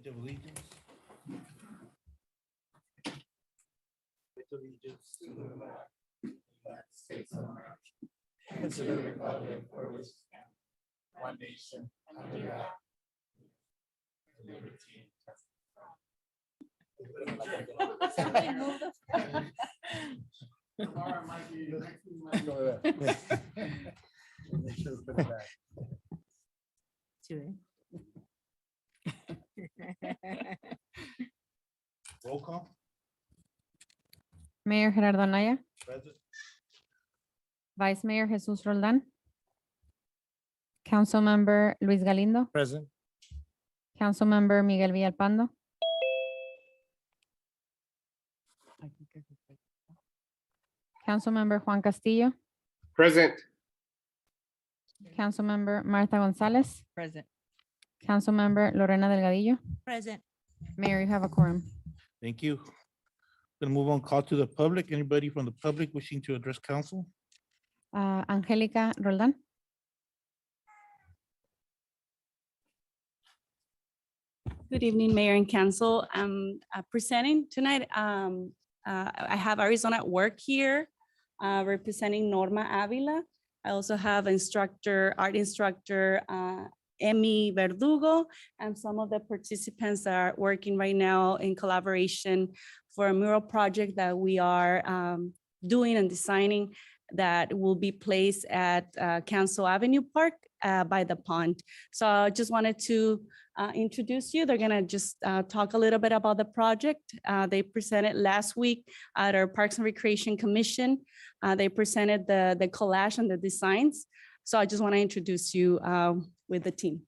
Pledge of allegiance. Pledge of allegiance to the flag of the United States of America and to the republic for which it stands, one nation under God, liberty and roll call. Mayor Gerardo Anaya, Present. Vice Mayor Jesus Roldán, Councilmember Luis Galindo, Present. Councilmember Miguel Villalpando, Councilmember Juan Castillo, Present. Councilmember Martha Gonzalez, Present. Councilmember Lorena Delgadillo. Present. Mayor, you have a quorum. Thank you. Gonna move on, call to the public. Anybody from the public wishing to address council? Angélica Roldán. Good evening, Mayor and Council. I'm presenting tonight. I have Arizona at Work here, representing Norma Avila. I also have art instructor, Emmy Verdugo, and some of the participants that are working right now in collaboration for a mural project that we are doing and designing that will be placed at Council Avenue Park by the pond. So I just wanted to introduce you. They're gonna just talk a little bit about the project. They presented last week at our Parks and Recreation Commission. They presented the collage and the designs. So I just want to introduce you with the team.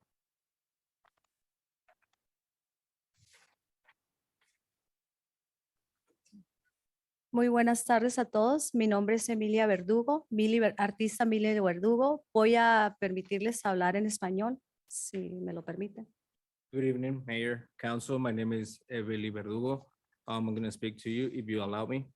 Muy buenas tardes a todos. Mi nombre es Emilia Verdugo, artista Emilia Verdugo. Voy a permitirles hablar en español, si me lo permiten. Good evening, Mayor, Council. My name is Evely Verdugo. I'm going to speak to you if you allow me.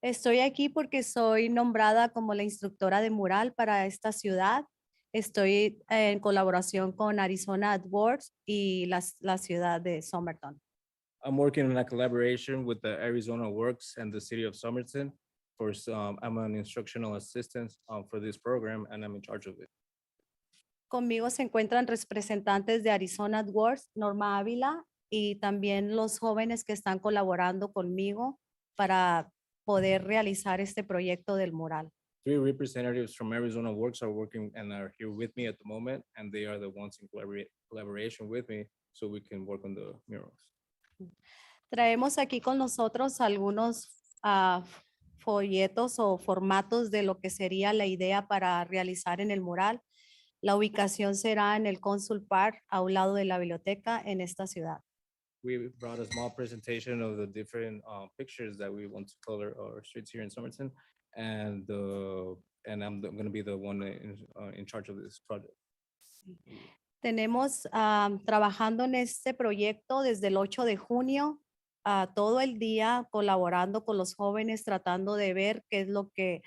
Estoy aquí porque soy nombrada como la instructora de mural para esta ciudad. Estoy en colaboración con Arizona at Work y la ciudad de Somerton. I'm working on a collaboration with the Arizona Works and the City of Somerton. I'm an instructional assistant for this program, and I'm in charge of it. Conmigo se encuentran representantes de Arizona at Work, Norma Ávila, y también los jóvenes que están colaborando conmigo para poder realizar este proyecto del mural. 3 representatives from Arizona Works are working and are here with me at the moment, and they are the ones in collaboration with me so we can work on the murals. Traemos aquí con nosotros algunos folletos o formatos de lo que sería la idea para realizar en el mural. La ubicación será en el Consul Park, a un lado de la biblioteca en esta ciudad. We brought a small presentation of the different pictures that we want to color our streets here in Somerton, and I'm going to be the one in charge of this project. Tenemos trabajando en este proyecto desde el 8 de junio, todo el día colaborando con los jóvenes, tratando de ver qué es lo que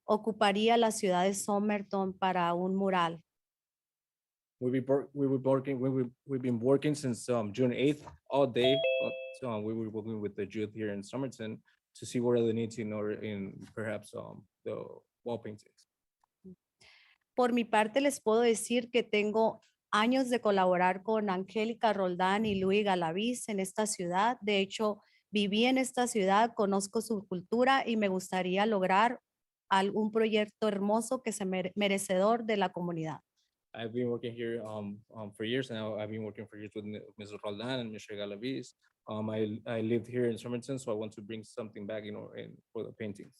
ocuparía la ciudad de Somerton para un mural. We've been working since June 8th all day. We were working with the youth here in Somerton to see what are the needs in perhaps the wall paintings. Por mi parte les puedo decir que tengo años de colaborar con Angélica Roldán y Luis Galaviz en esta ciudad. De hecho, viví en esta ciudad, conozco su cultura y me gustaría lograr algún proyecto hermoso que sea merecedor de la comunidad. I've been working here for years now. I've been working for years with Mrs. Roldan and Mr. Galaviz. I lived here in Somerton, so I want to bring something back, for the paintings.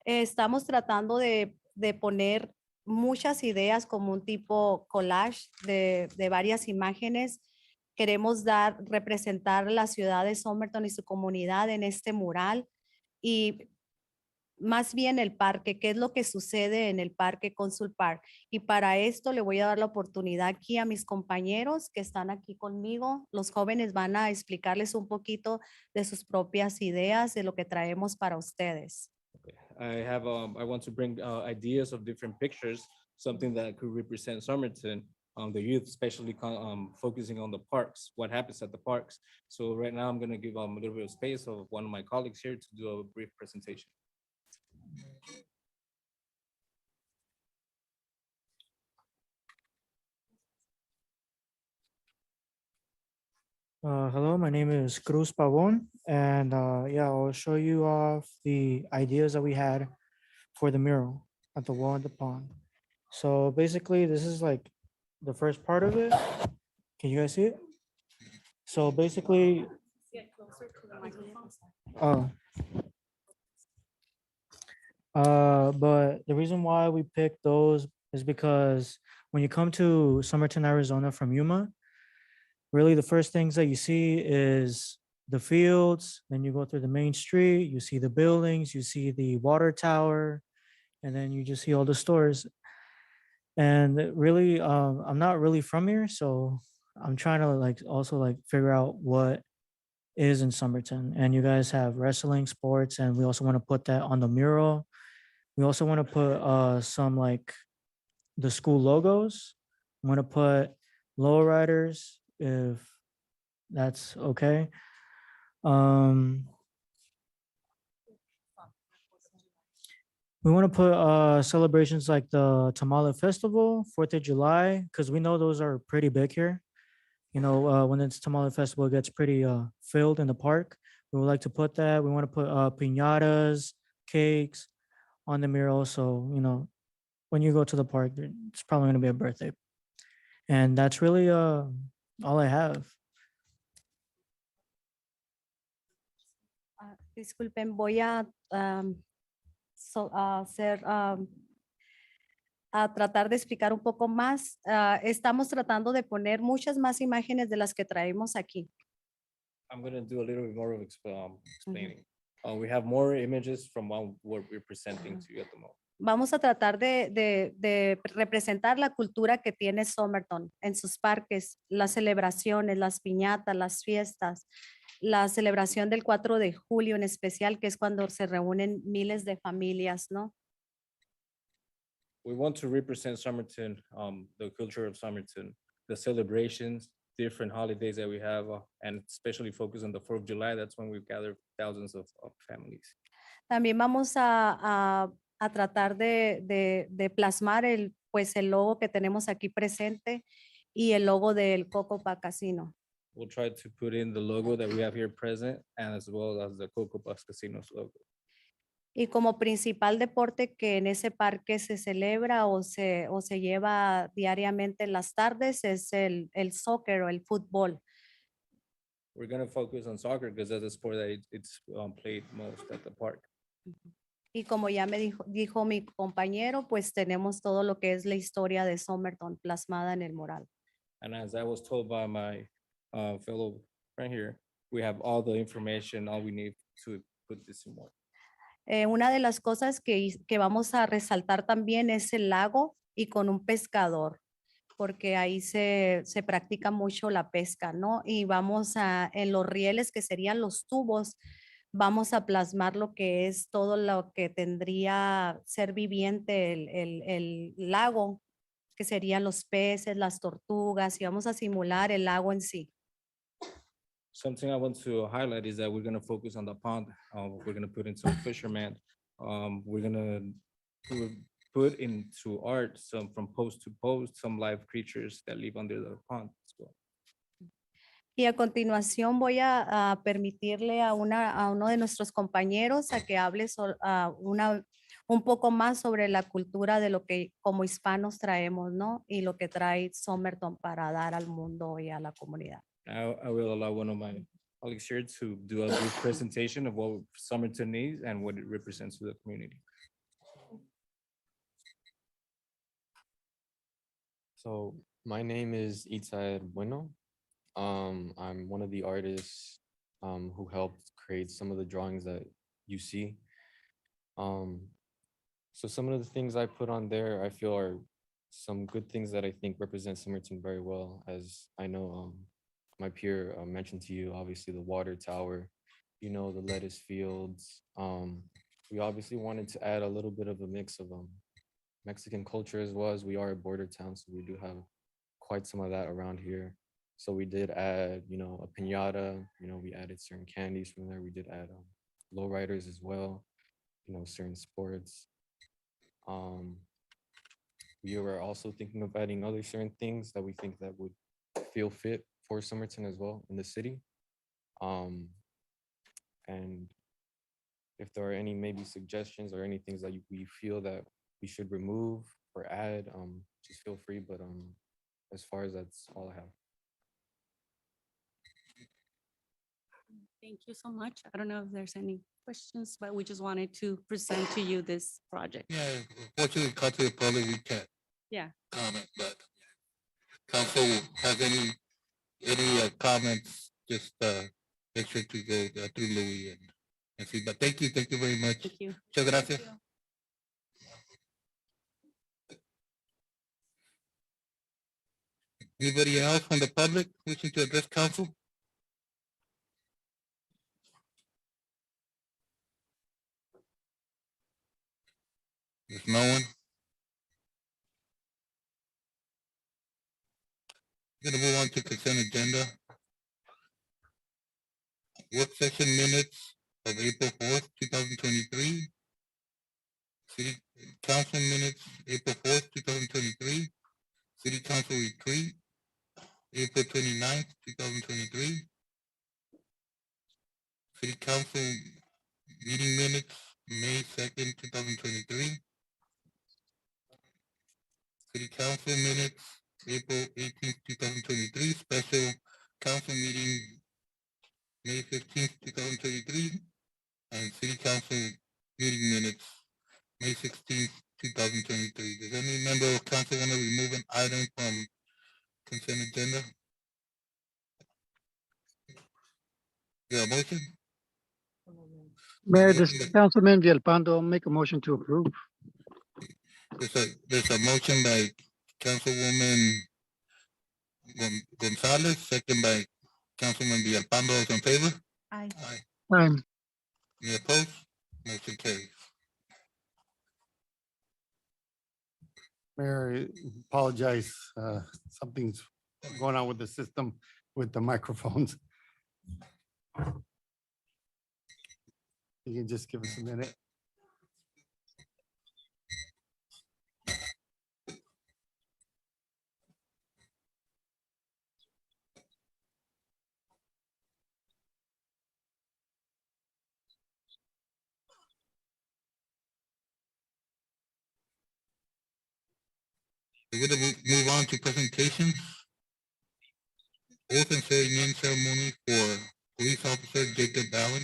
Estamos tratando de poner muchas ideas como un tipo collage de varias imágenes. Queremos representar la ciudad de Somerton y su comunidad en este mural y más bien el parque, qué es lo que sucede en el parque Consul Park. Y para esto le voy a dar la oportunidad aquí a mis compañeros que están aquí conmigo. Los jóvenes van a explicarles un poquito de sus propias ideas, de lo que traemos para ustedes. I want to bring ideas of different pictures, something that could represent Somerton the youth, especially focusing on the parks, what happens at the parks. So right now I'm gonna give a little bit of space of one of my colleagues here to do a brief presentation. Hello, my name is Cruz Pavon, and yeah, I'll show you off the ideas that we had for the mural at the wall at the pond. So basically, this is like the first part of it. Can you guys see it? So basically, oh, but the reason why we picked those is because when you come to Somerton, Arizona from Yuma, really the first things that you see is the fields, then you go through the main street, you see the buildings, you see the water tower, and then you just see all the stores. And really, I'm not really from here, so I'm trying to like also like figure out what is in Somerton. And you guys have wrestling, sports, and we also want to put that on the mural. We also want to put some like the school logos. I'm gonna put lowriders if that's okay. We want to put celebrations like the Tamale Festival, 4th of July, because we know those are pretty big here. You know, when it's Tamale Festival, it gets pretty filled in the park. We would like to put that. We want to put piñatas, cakes on the mural. So, you know, when you go to the park, it's probably going to be a birthday. And that's really all I have. Disculpen, voy a a tratar de explicar un poco más. Estamos tratando de poner muchas más imágenes de las que traemos aquí. I'm gonna do a little bit more of explaining. We have more images from what we're presenting to you at the moment. Vamos a tratar de representar la cultura que tiene Somerton en sus parques, las celebraciones, las piñatas, las fiestas, la celebración del 4 de julio en especial, que es cuando se reúnen miles de familias, ¿no? We want to represent Somerton, the culture of Somerton, the celebrations, different holidays that we have, and especially focus on the 4th of July. That's when we gather thousands of families. También vamos a tratar de plasmar pues el logo que tenemos aquí presente y el logo del Cocopah Casino. We'll try to put in the logo that we have here present and as well as the Cocopah Casinos logo. Y como principal deporte que en ese parque se celebra o se lleva diariamente en las tardes es el soccer o el fútbol. We're going to focus on soccer because that's a sport that it's played most at the park. Y como ya me dijo mi compañero, pues tenemos todo lo que es la historia de Somerton plasmada en el mural. And as I was told by my fellow friend here, we have all the information, all we need to put this in one. Una de las cosas que vamos a resaltar también es el lago y con un pescador, porque ahí se practica mucho la pesca, ¿no? Y vamos en los rieles, que serían los tubos, vamos a plasmar lo que es todo lo que tendría ser viviente el lago, que serían los peces, las tortugas, y vamos a simular el lago en sí. Something I want to highlight is that we're going to focus on the pond. We're going to put in some fishermen. We're going to put into art some from post to post, some live creatures that live under the pond as well. Y a continuación voy a permitirle a uno de nuestros compañeros a que hable un poco más sobre la cultura de lo que como hispanos traemos, ¿no? Y lo que trae Somerton para dar al mundo y a la comunidad. I will allow one of my colleagues here to do a brief presentation of what Somerton is and what it represents to the community. So my name is Itzaed Bueno. I'm one of the artists who helped create some of the drawings that you see. So some of the things I put on there, I feel are some good things that I think represent Somerton very well. As I know my peer mentioned to you, obviously the water tower, you know, the lettuce fields. We obviously wanted to add a little bit of a mix of Mexican culture as well, as we are a border town, so we do have quite some of that around here. So we did add, you know, a piñata, you know, we added certain candies from there. We did add lowriders as well, you know, certain sports. We were also thinking of adding other certain things that we think that would feel fit for Somerton as well in the city. And if there are any maybe suggestions or any things that we feel that we should remove or add, just feel free. But as far as that's all I have. Thank you so much. I don't know if there's any questions, but we just wanted to present to you this project. Yeah, fortunately, cut to the public, we can't Yeah. comment, but council has any comments, just make sure to go through Louis and see. But thank you very much. Thank you. Muchas gracias. Anybody else from the public wishing to address council? There's no one. Gonna move on to consent agenda. Work session minutes of April 4th, 2023. City council minutes, April 4th, 2023. City council retreat, April 29th, 2023. City council meeting minutes, May 2nd, 2023. City council minutes, April 18th, 2023. Special council meeting, May 15th, 2023. And city council meeting minutes, May 16th, 2023. Does any member of council want to remove an item from consent agenda? Is there a motion? Mayor, this Councilman Villalpando, make a motion to approve. There's a motion by Councilwoman Gonzalez, second by Councilman Villalpando. Those in favor? Aye. Aye. Any opposed? Motion carries. Mayor, apologize, something's going on with the system with the microphones. You can just give us a minute. We're gonna move on to presentations. Oath and swearing in ceremony for Police Officer Jacob Allen.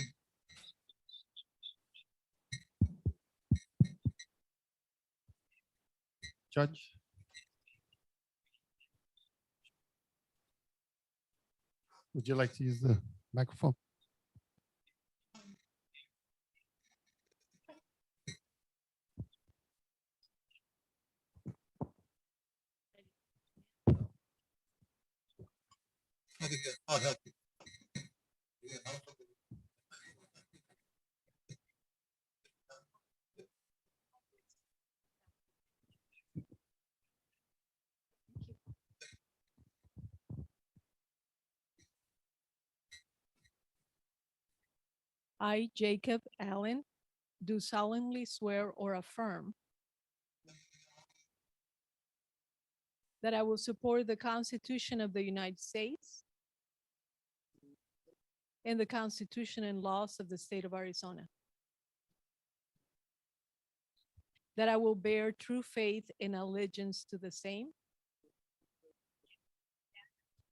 Judge? Would you like to use the microphone? Okay, good. I'll help you. Yeah, I, Jacob Allen, do solemnly swear or affirm that I will support the Constitution of the United States and the Constitution and laws of the state of Arizona, that I will bear true faith and allegiance to the same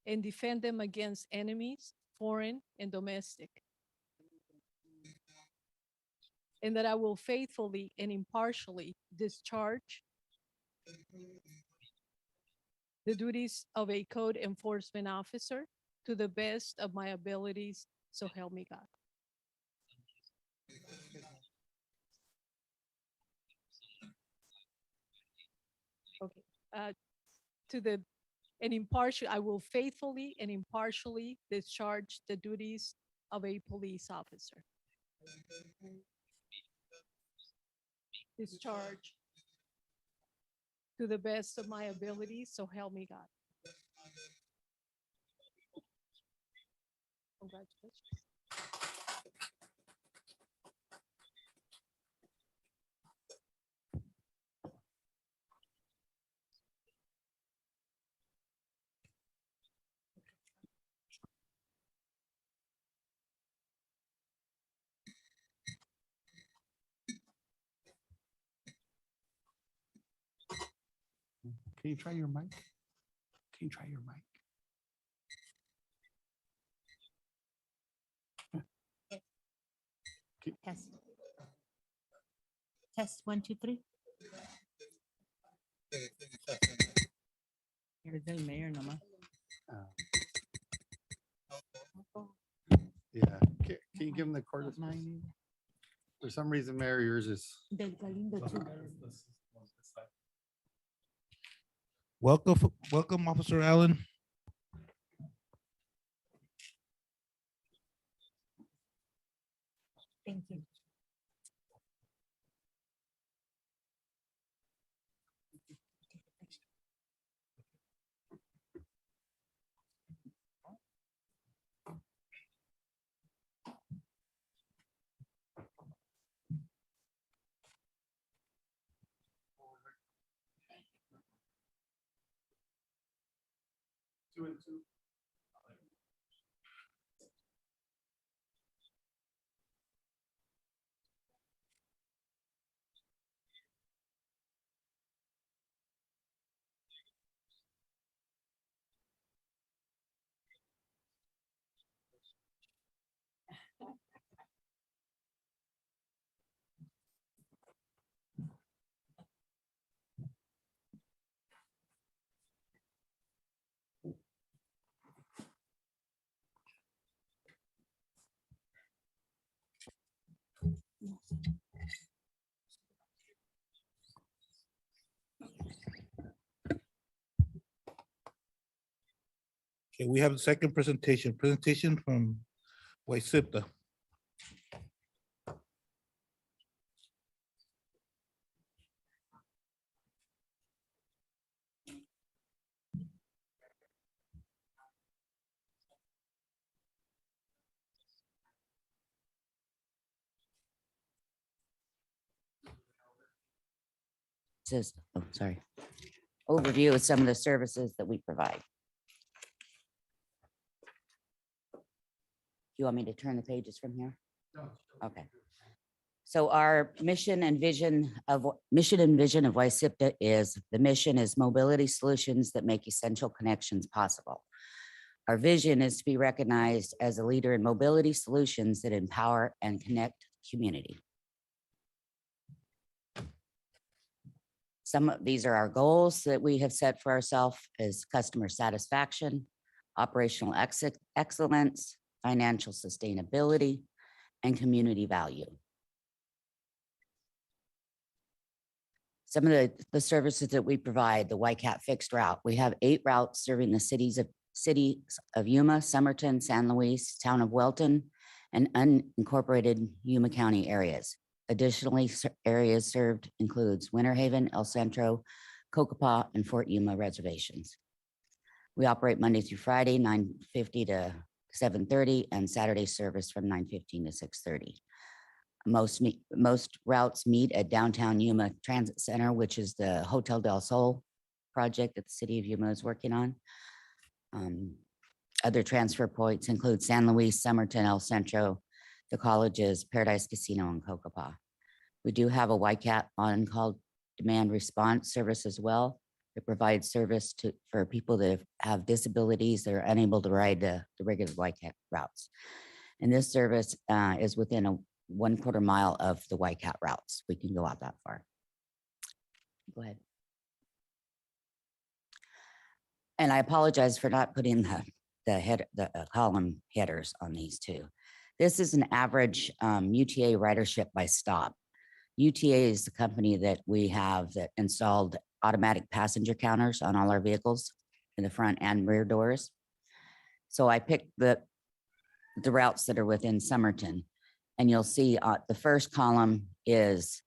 and defend them against enemies, foreign and domestic, and that I will faithfully and impartially discharge the duties of a code enforcement officer to the best of my abilities, so help me God. Okay, I will faithfully and impartially discharge the duties of a police officer. Discharge to the best of my abilities, so help me God. Congratulations. Can you try your mic? Can you try your mic? Test. Test, 1, 2, 3. Eres el mayor nomás. Yeah, can you give him the cord? For some reason, Mayor, yours is. Del Galindo too. Welcome, Officer Allen. Thank you. Two and two. Okay, we have the second presentation from YCIPTA. Says, oh, sorry. Overview of some of the services that we provide. You want me to turn the pages from here? Okay. So our mission and vision of YCIPTA is, the mission is mobility solutions that make essential connections possible. Our vision is to be recognized as a leader in mobility solutions that empower and connect community. Some of these are our goals that we have set for ourselves: as customer satisfaction, operational excellence, financial sustainability, and community value. Some of the services that we provide: the YCAT fixed route. We have 8 routes serving the cities of Yuma, Somerton, San Luis, town of Welton, and unincorporated Yuma County areas. Additionally, areas served includes Winter Haven, El Centro, Cocopah, and Fort Yuma reservations. We operate Monday through Friday, 9:50 to 7:30, and Saturday service from 9:15 to 6:30. Most routes meet at downtown Yuma Transit Center, which is the Hotel del Sol project that the city of Yuma is working on. Other transfer points include San Luis, Somerton, El Centro, the colleges, Paradise Casino, and Cocopah. We do have a YCAT on-call demand response service as well. It provides service for people that have disabilities that are unable to ride the regular YCAT routes. And this service is within a 1/4 mile of the YCAT routes. We can go out that far. Go ahead. And I apologize for not putting the column headers on these two. This is an average UTA ridership by stop. UTA is the company that we have that installed automatic passenger counters on all our vehicles in the front and rear doors. So I picked the routes that are within Somerton, and you'll see the first column is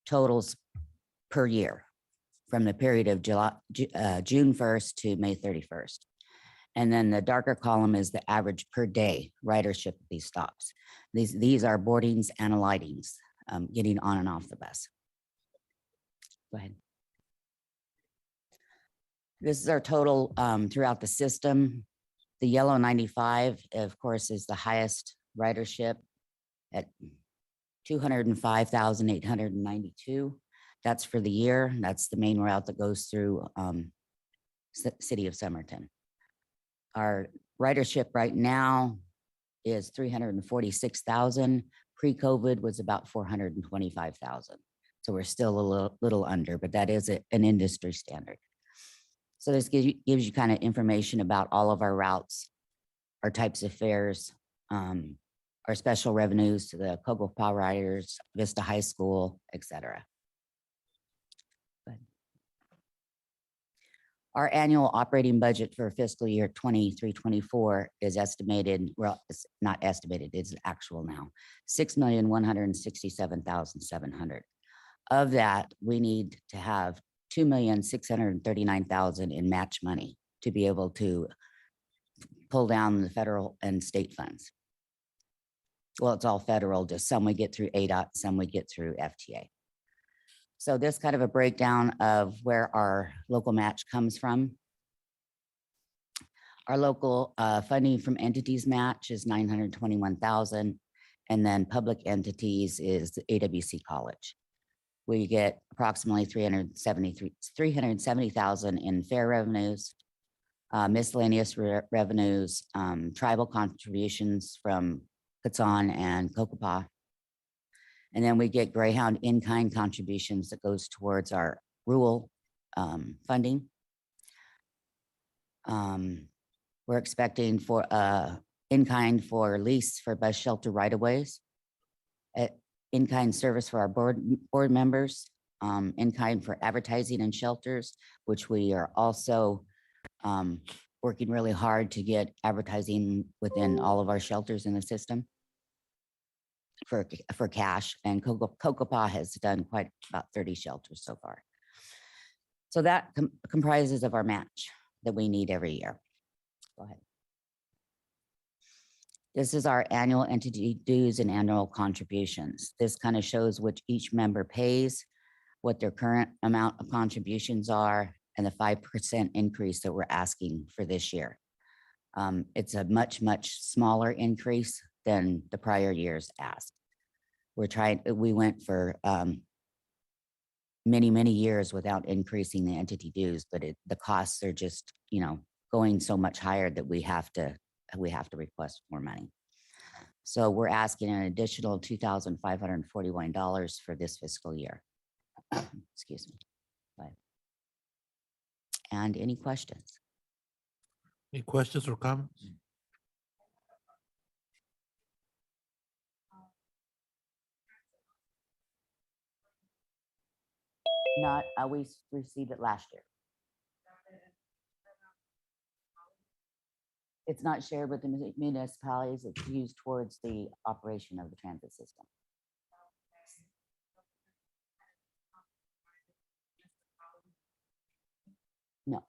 totals per year from the period of June 1st to May 31st. And then the darker column is the average per day ridership at these stops. These are boardings and lightings, getting on and off the bus. Go ahead. This is our total throughout the system. The yellow 95, of course, is the highest ridership at 205,892. That's for the year. That's the main route that goes through City of Somerton. Our ridership right now is 346,000. Pre-COVID was about 425,000. So we're still a little under, but that is an industry standard. So this gives you kind of information about all of our routes, our types of fares, our special revenues to the Cocopah riders, Vista High School, et cetera. Our annual operating budget for fiscal year 23-24 is estimated, well, it's not estimated, it's actual now, 6,167,700. Of that, we need to have 2,639,000 in match money to be able to pull down the federal and state funds. Well, it's all federal, just some we get through ADOT, some we get through FTA. So this kind of a breakdown of where our local match comes from. Our local funding from entities match is 921,000, and then public entities is the AWC College. We get approximately 370,000 in fare revenues, miscellaneous revenues, tribal contributions from Quezon and Cocopah. And then we get Greyhound in-kind contributions that goes towards our rural funding. We're expecting for in-kind for lease for bus shelter right-of-ways, in-kind service for our board members, in-kind for advertising and shelters, which we are also working really hard to get advertising within all of our shelters in the system for cash. And Cocopah has done quite about 30 shelters so far. So that comprises of our match that we need every year. Go ahead. This is our annual entity dues and annual contributions. This kind of shows which each member pays, what their current amount of contributions are, and the 5% increase that we're asking for this year. It's a much, much smaller increase than the prior years asked. We went for many, many years without increasing the entity dues, but the costs are just, going so much higher that we have to request more money. So we're asking an additional $2,541 for this fiscal year. Excuse me. But, and any questions? Any questions or comments? Not, we received it last year. It's not shared with the municipalities, it's used towards the operation of the transit system. No.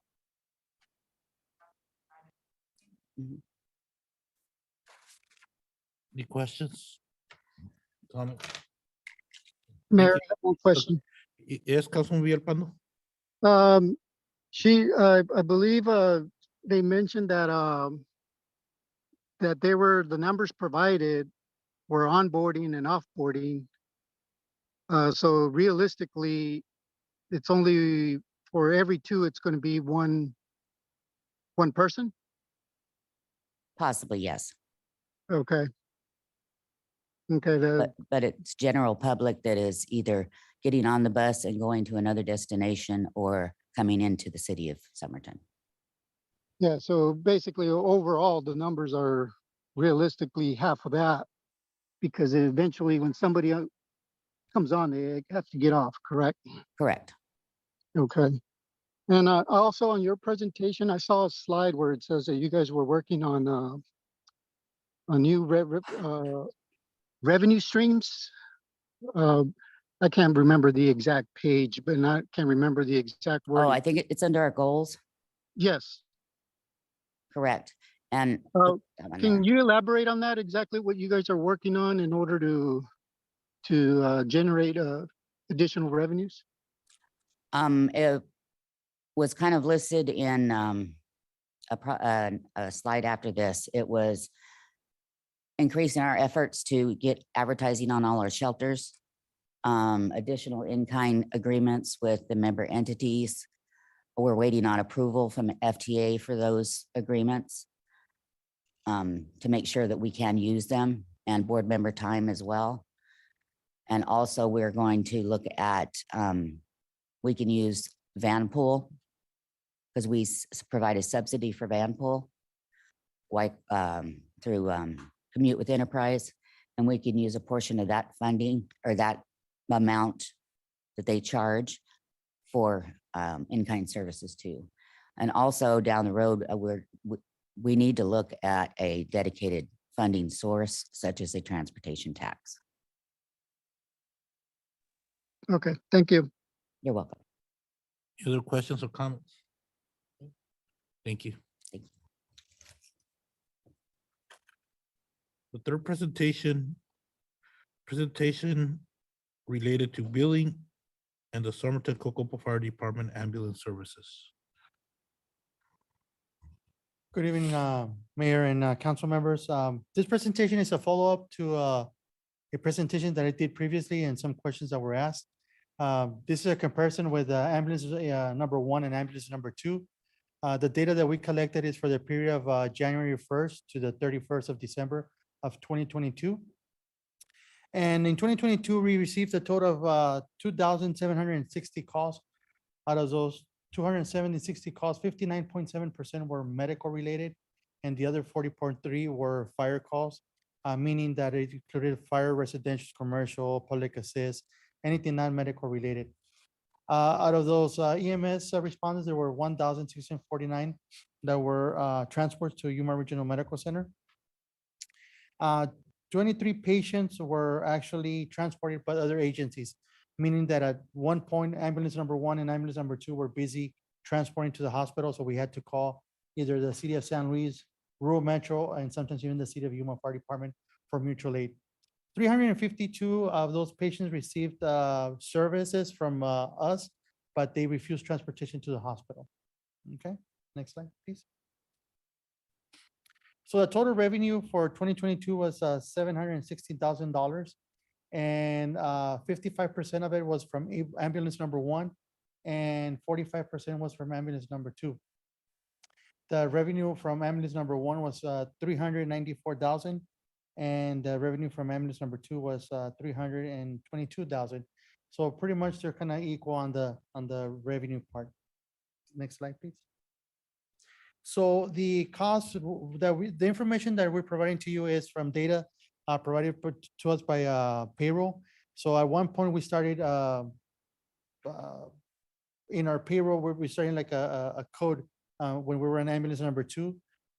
Mhm. Any questions? Comments? Mayor, I have one question. Yes, Councilman Villalpando? I believe, they mentioned that, that the numbers provided were onboarding and offboarding. So realistically, it's only for every two, it's going to be one person? Possibly, yes. Okay. Okay, But it's general public that is either getting on the bus and going to another destination or coming into the city of Somerton. yeah, so basically overall, the numbers are realistically half of that because eventually when somebody comes on, they have to get off, correct? Correct. Okay. And also on your presentation, I saw a slide where it says that you guys were working on a new revenue streams. I can't remember the exact page, but I can't remember the exact word. Oh, I think it's under our goals. Yes. correct. And Uh, that one Can there. you elaborate on that, exactly what you guys are working on in order to generate additional revenues? It was kind of listed in a slide after this. It was increasing our efforts to get advertising on all our shelters, additional in-kind agreements with the member entities. We're waiting on approval from FTA for those agreements to make sure that we can use them, and board member time as well. And also we're going to look at, we can use van pool because we provide a subsidy for van pool through Commute with Enterprise, and we can use a portion of that funding or that amount that they charge for in-kind services too. And also down the road, we need to look at a dedicated funding source such as a transportation tax. Okay, thank you. You're welcome. Other questions or comments? Thank you. Thank you. The third presentation related to billing and the Somerton Cocopah Fire Department ambulance services. Good evening, Mayor and council members. This presentation is a follow-up to a presentation that I did previously and some questions that were asked. This is a comparison with ambulance number 1 and ambulance number 2. The data that we collected is for the period of January 1st to the 31st of December of 2022. And in 2022, we received a total of 2,760 calls. Out of those 260 calls, 59.7% were medical related, and the other 40.3 were fire calls, meaning that it included fire, residential, commercial, public assist, anything non-medical related. Out of those EMS responders, there were 1,649 that were transported to Yuma Regional Medical Center. 23 patients were actually transported by other agencies, meaning that at one point, ambulance number 1 and ambulance number 2 were busy transporting to the hospital. So we had to call either the city of San Luis, rural metro, and sometimes even the city of Yuma Fire Department for mutual aid. 352 of those patients received services from us, but they refused transportation to the hospital. Okay, next slide, please. So the total revenue for 2022 was $760,000, and 55% of it was from ambulance number 1, and 45% was from ambulance number 2. The revenue from ambulance number 1 was $394,000, and the revenue from ambulance number 2 was $322,000. So pretty much they're kind of equal on the revenue part. Next slide, please. So the cost that the information that we're providing to you is from data provided to us by payroll. So at one point we started in our payroll, we're starting like a code when we were in ambulance number 2.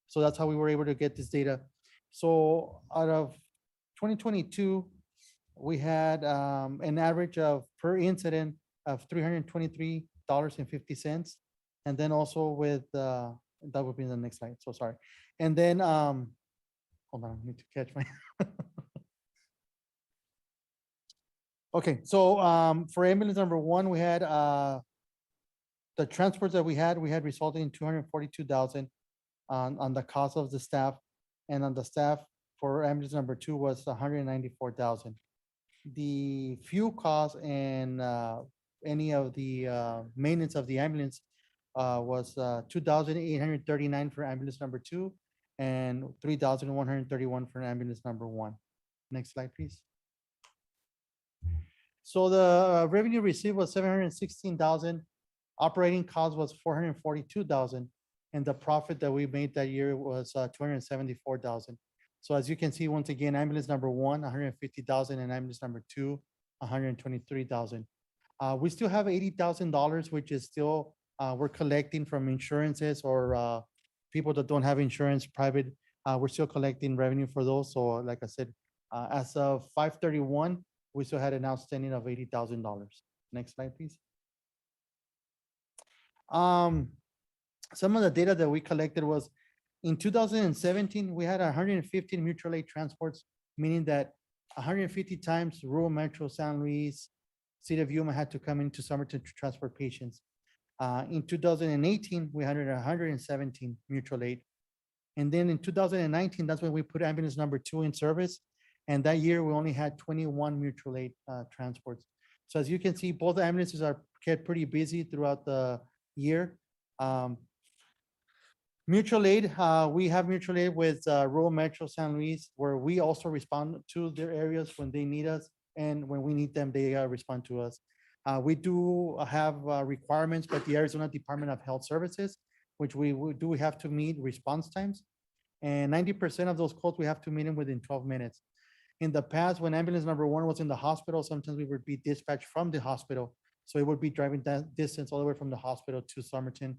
So that's how we were able to get this data. So out of 2022, we had an average of per incident of $323.50. And then also with, that would be the next slide, so sorry. And then, hold on, I need to catch my. Okay, so for ambulance number 1, we had the transports that we had resulted in $242,000 on the cost of the staff, and on the staff for ambulance number 2 was $194,000. The fuel cost and any of the maintenance of the ambulance was $2,839 for ambulance number 2 and $3,131 for ambulance number 1. Next slide, please. So the revenue received was $716,000. Operating cost was $442,000, and the profit that we made that year was $274,000. So as you can see, once again, ambulance number 1, $150,000, and ambulance number 2, $123,000. We still have $80,000, which is still we're collecting from insurances or people that don't have insurance, private. We're still collecting revenue for those. So like I said, as of 5/31, we still had an outstanding of $80,000. Next slide, please. Some of the data that we collected was In 2017, we had 115 mutual aid transports, meaning that 150 times rural Metro San Luis, City of Yuma had to come into Somerton to transport patients. In 2018, we had 117 mutual aid. And then in 2019, that's when we put ambulance number 2 in service. And that year, we only had 21 mutual aid transports. So as you can see, both ambulances are kept pretty busy throughout the year. Mutual aid, we have mutual aid with rural Metro San Luis, where we also respond to their areas when they need us. And when we need them, they respond to us. We do have requirements by the Arizona Department of Health Services, which we do have to meet response times. And 90% of those calls, we have to meet them within 12 minutes. In the past, when ambulance number 1 was in the hospital, sometimes we would be dispatched from the hospital. So it would be driving that distance all the way from the hospital to Somerton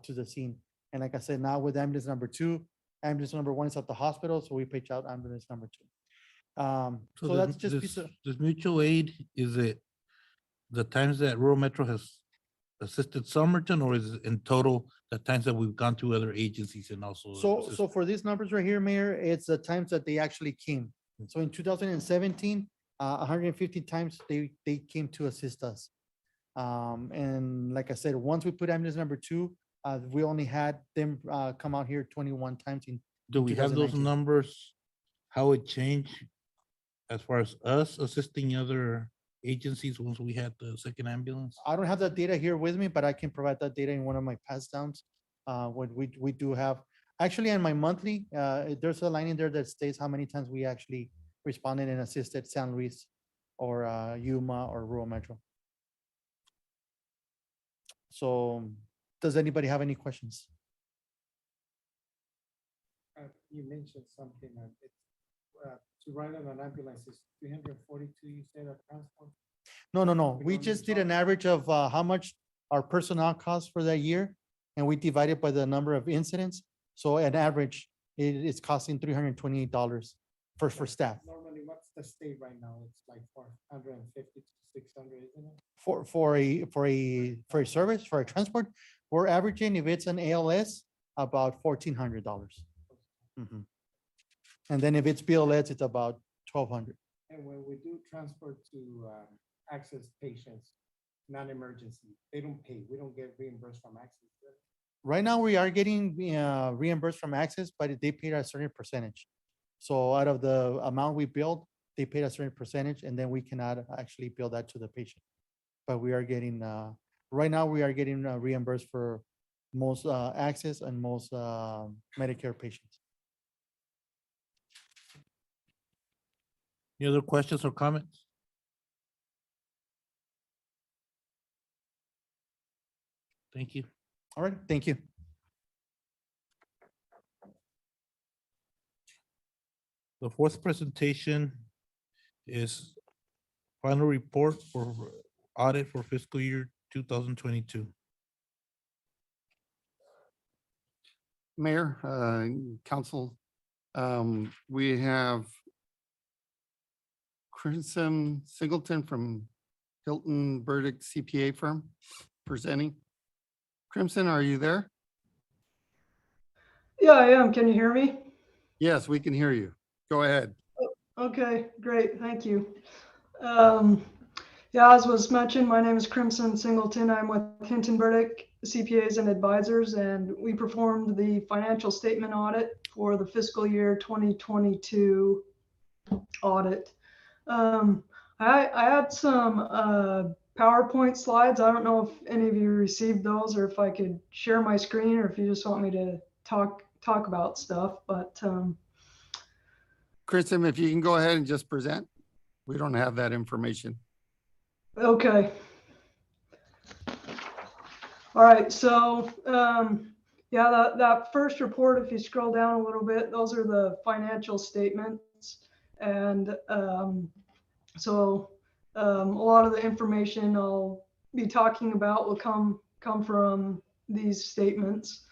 to the scene. And like I said, now with ambulance number 2, ambulance number 1 is at the hospital, so we pitch out ambulance number 2. So this- that's just this- piece of, This mutual aid, is it the times that rural Metro has assisted Somerton, or is it in total the times that we've gone to other agencies and also? so for these numbers right here, Mayor, it's the times that they actually came. So in 2017, 150 times they came to assist us. And like I said, once we put ambulance number 2, we only had them come out here 21 times in. Do we have those 2019. numbers? How it changed as far as us assisting other agencies once we had the second ambulance? I don't have that data here with me, but I can provide that data in one of my pass downs. When we do have, actually on my monthly, there's a line in there that states how many times we actually responded and assisted San Luis or Yuma or rural Metro. So does anybody have any questions? You mentioned something that to ride on an ambulance is 342, you said, of transport? No. We We don't just use did an average of how much our personnel costs for that year, and we divided by the number of incidents. So an average, it's costing $328 for staff. Normally, what's the state right now? It's like 450 to 600, isn't it? For a service, for a transport, we're averaging, if it's an ALS, about $1,400. Mhm. And then if it's BLS, it's about $1,200. And when we do transport to access patients, non-emergency, they don't pay. We don't get reimbursed from access. Right now, we are getting reimbursed from access, but they paid a certain percentage. So out of the amount we billed, they paid a certain percentage, and then we cannot actually bill that to the patient. But we are getting, right now, we are getting reimbursed for most access and most Medicare patients. Any other questions or comments? Thank you. All right, thank you. The fourth presentation is final report for audit for fiscal year 2022. Mayor, council, we have Crimson Singleton from Hilton Burdick CPA firm presenting. Crimson, are you there? Yeah, I am. Can you hear me? Yes, we can hear you. Go ahead. Okay, great. Thank you. Yeah, as was mentioned, my name is Crimson Singleton. I'm with Hinton Burdick CPAs and Advisors, and we performed the financial statement audit for the fiscal year 2022 audit. I had some PowerPoint slides. I don't know if any of you received those, or if I could share my screen, or if you just want me to talk about stuff. But Kristen, if you can go ahead and just present. We don't have that information. okay. All right. So yeah, that first report, if you scroll down a little bit, those are the financial statements, and so a lot of the information I'll be talking about will come from these statements.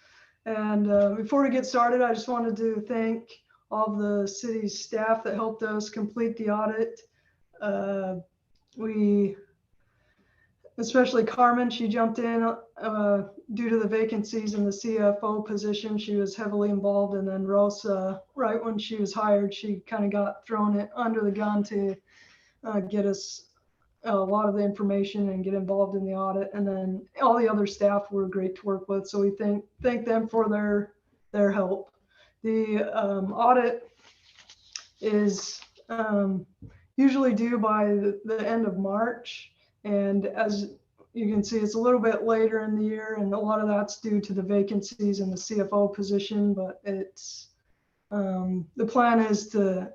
And before we get started, I just wanted to thank all of the city's staff that helped us complete the audit. Especially Carmen, she jumped in due to the vacancies in the CFO position, she was heavily involved. And then Rosa, right when she was hired, she kind of got thrown it under the gun to get us a lot of the information and get involved in the audit. And then all the other staff were great to work with. So we thank them for their help. The audit is usually due by the end of March. And as you can see, it's a little bit later in the year, and a lot of that's due to the vacancies in the CFO position, but it's the plan is to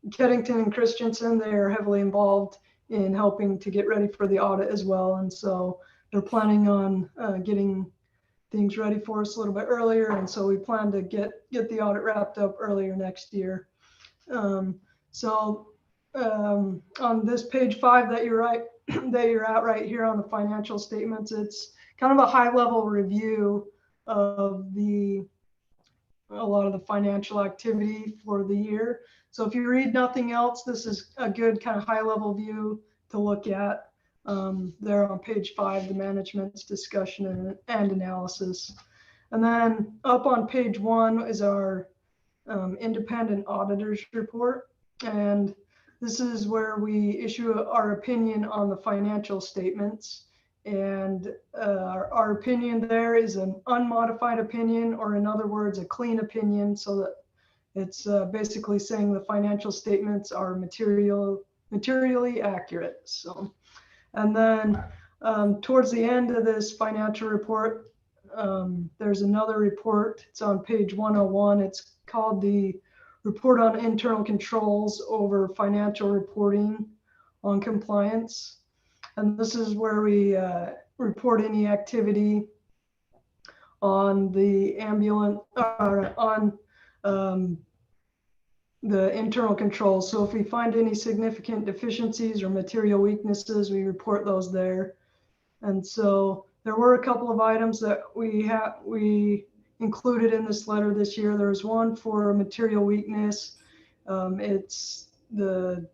Keddington and Christensen, they are heavily involved in helping to get ready for the audit as well. And so they're planning on getting things ready for us a little bit earlier. And so we plan to get the audit wrapped up earlier next year. On this page 5 that you're at right here on the financial statements, it's kind of a high level review of a lot of the financial activity for the year. So if you read nothing else, this is a good kind of high level view to look at there on page 5, the management's discussion and analysis. And then up on page 1 is our independent auditors report. And this is where we issue our opinion on the financial statements. And our opinion there is an unmodified opinion, or in other words, a clean opinion, so that it's basically saying the financial statements are materially accurate. So, and then towards the end of this financial report, there's another report. It's on page 101. It's called the Report on Internal Controls over Financial Reporting on Compliance. And this is where we report any activity on the the internal controls. So if we find any significant deficiencies or material weaknesses, we report those there. And so there were a couple of items that we included in this letter this year. There's one for material weakness. It's the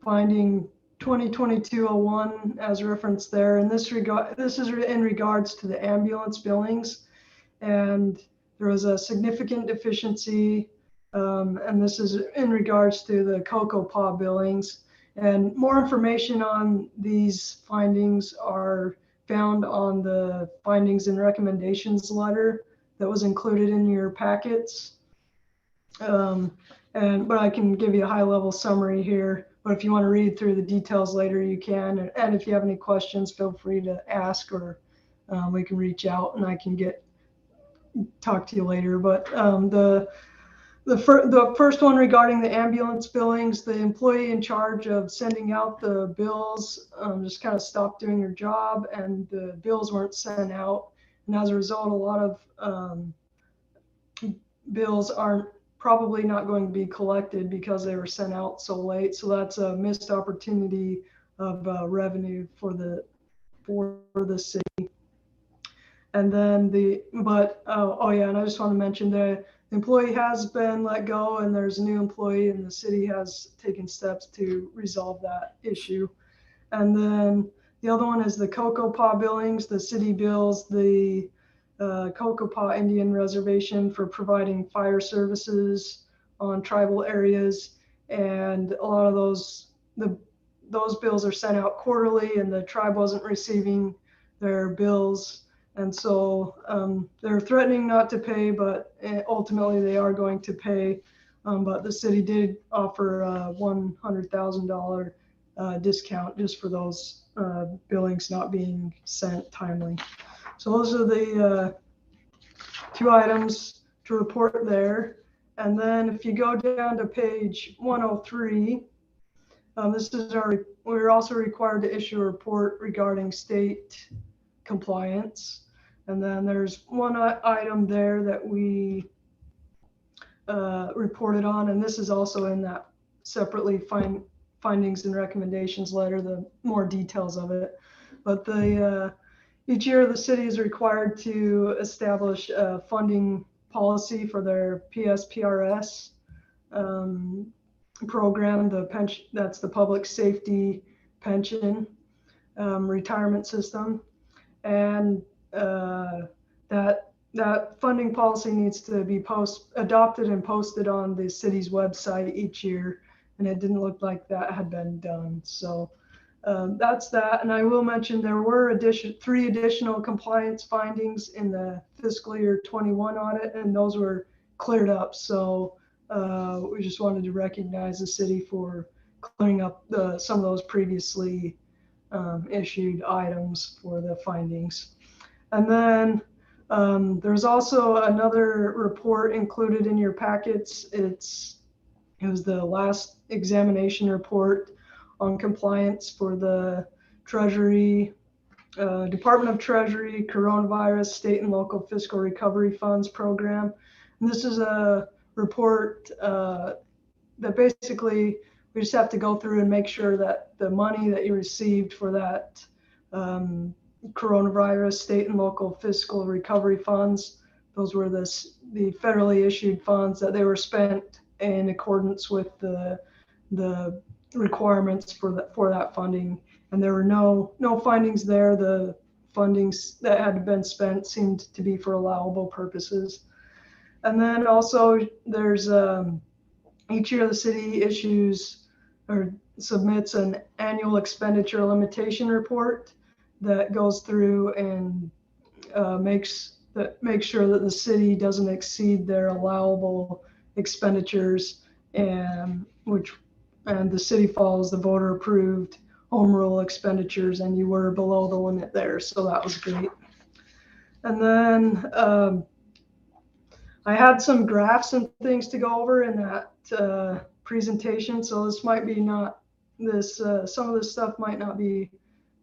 finding 2022-01 as referenced there. And this is in regards to the ambulance billings. And there was a significant deficiency. And this is in regards to the Cocopah billings. And more information on these findings are found on the findings and recommendations letter that was included in your packets. But I can give you a high level summary here. But if you want to read through the details later, you can. And if you have any questions, feel free to ask, or we can reach out and I can talk to you later. But the first one regarding the ambulance billings, the employee in charge of sending out the bills just kind of stopped doing her job, and the bills weren't sent out. And as a result, a lot of bills aren't probably not going to be collected because they were sent out so late. So that's a missed opportunity of revenue for the city. And then and I just want to mention the employee has been let go, and there's a new employee, and the city has taken steps to resolve that issue. And then the other one is the Cocopah billings. The city bills the Cocopah Indian Reservation for providing fire services on tribal areas, and a lot of those bills are sent out quarterly, and the tribe wasn't receiving their bills, and so they're threatening not to pay, but ultimately they are going to pay. But the city did offer a $100,000 discount just for those billings not being sent timely. So those are the 2 items to report there. And then if you go down to page 103, this is we're also required to issue a report regarding state compliance. And then there's one item there that we reported on, and this is also in that separately findings and recommendations letter, the more details of it. But each year the city is required to establish a funding policy for their PSPRS program, the pension, that's the public safety pension retirement system. And that funding policy needs to be adopted and posted on the city's website each year. And it didn't look like that had been done. So that's that. And I will mention there were 3 additional compliance findings in the fiscal year 21 audit, and those were cleared up. So we just wanted to recognize the city for clearing up some of those previously issued items for the findings. And then there's also another report included in your packets. It was the last examination report on compliance for the Treasury, Department of Treasury, Coronavirus, State and Local Fiscal Recovery Funds Program. And this is a report that basically we just have to go through and make sure that the money that you received for that coronavirus, state and local fiscal recovery funds, those were the federally issued funds, that they were spent in accordance with the requirements for that funding. And there were no findings there. The fundings that had been spent seemed to be for allowable purposes. And then also there's each year the city issues or submits an annual expenditure limitation report that goes through and makes sure that the city doesn't exceed their allowable expenditures, and the city follows the voter approved home rule expenditures, and you were below the limit there, so that was great. And then I had some graphs and things to go over in that presentation, so this might be some of this stuff might not be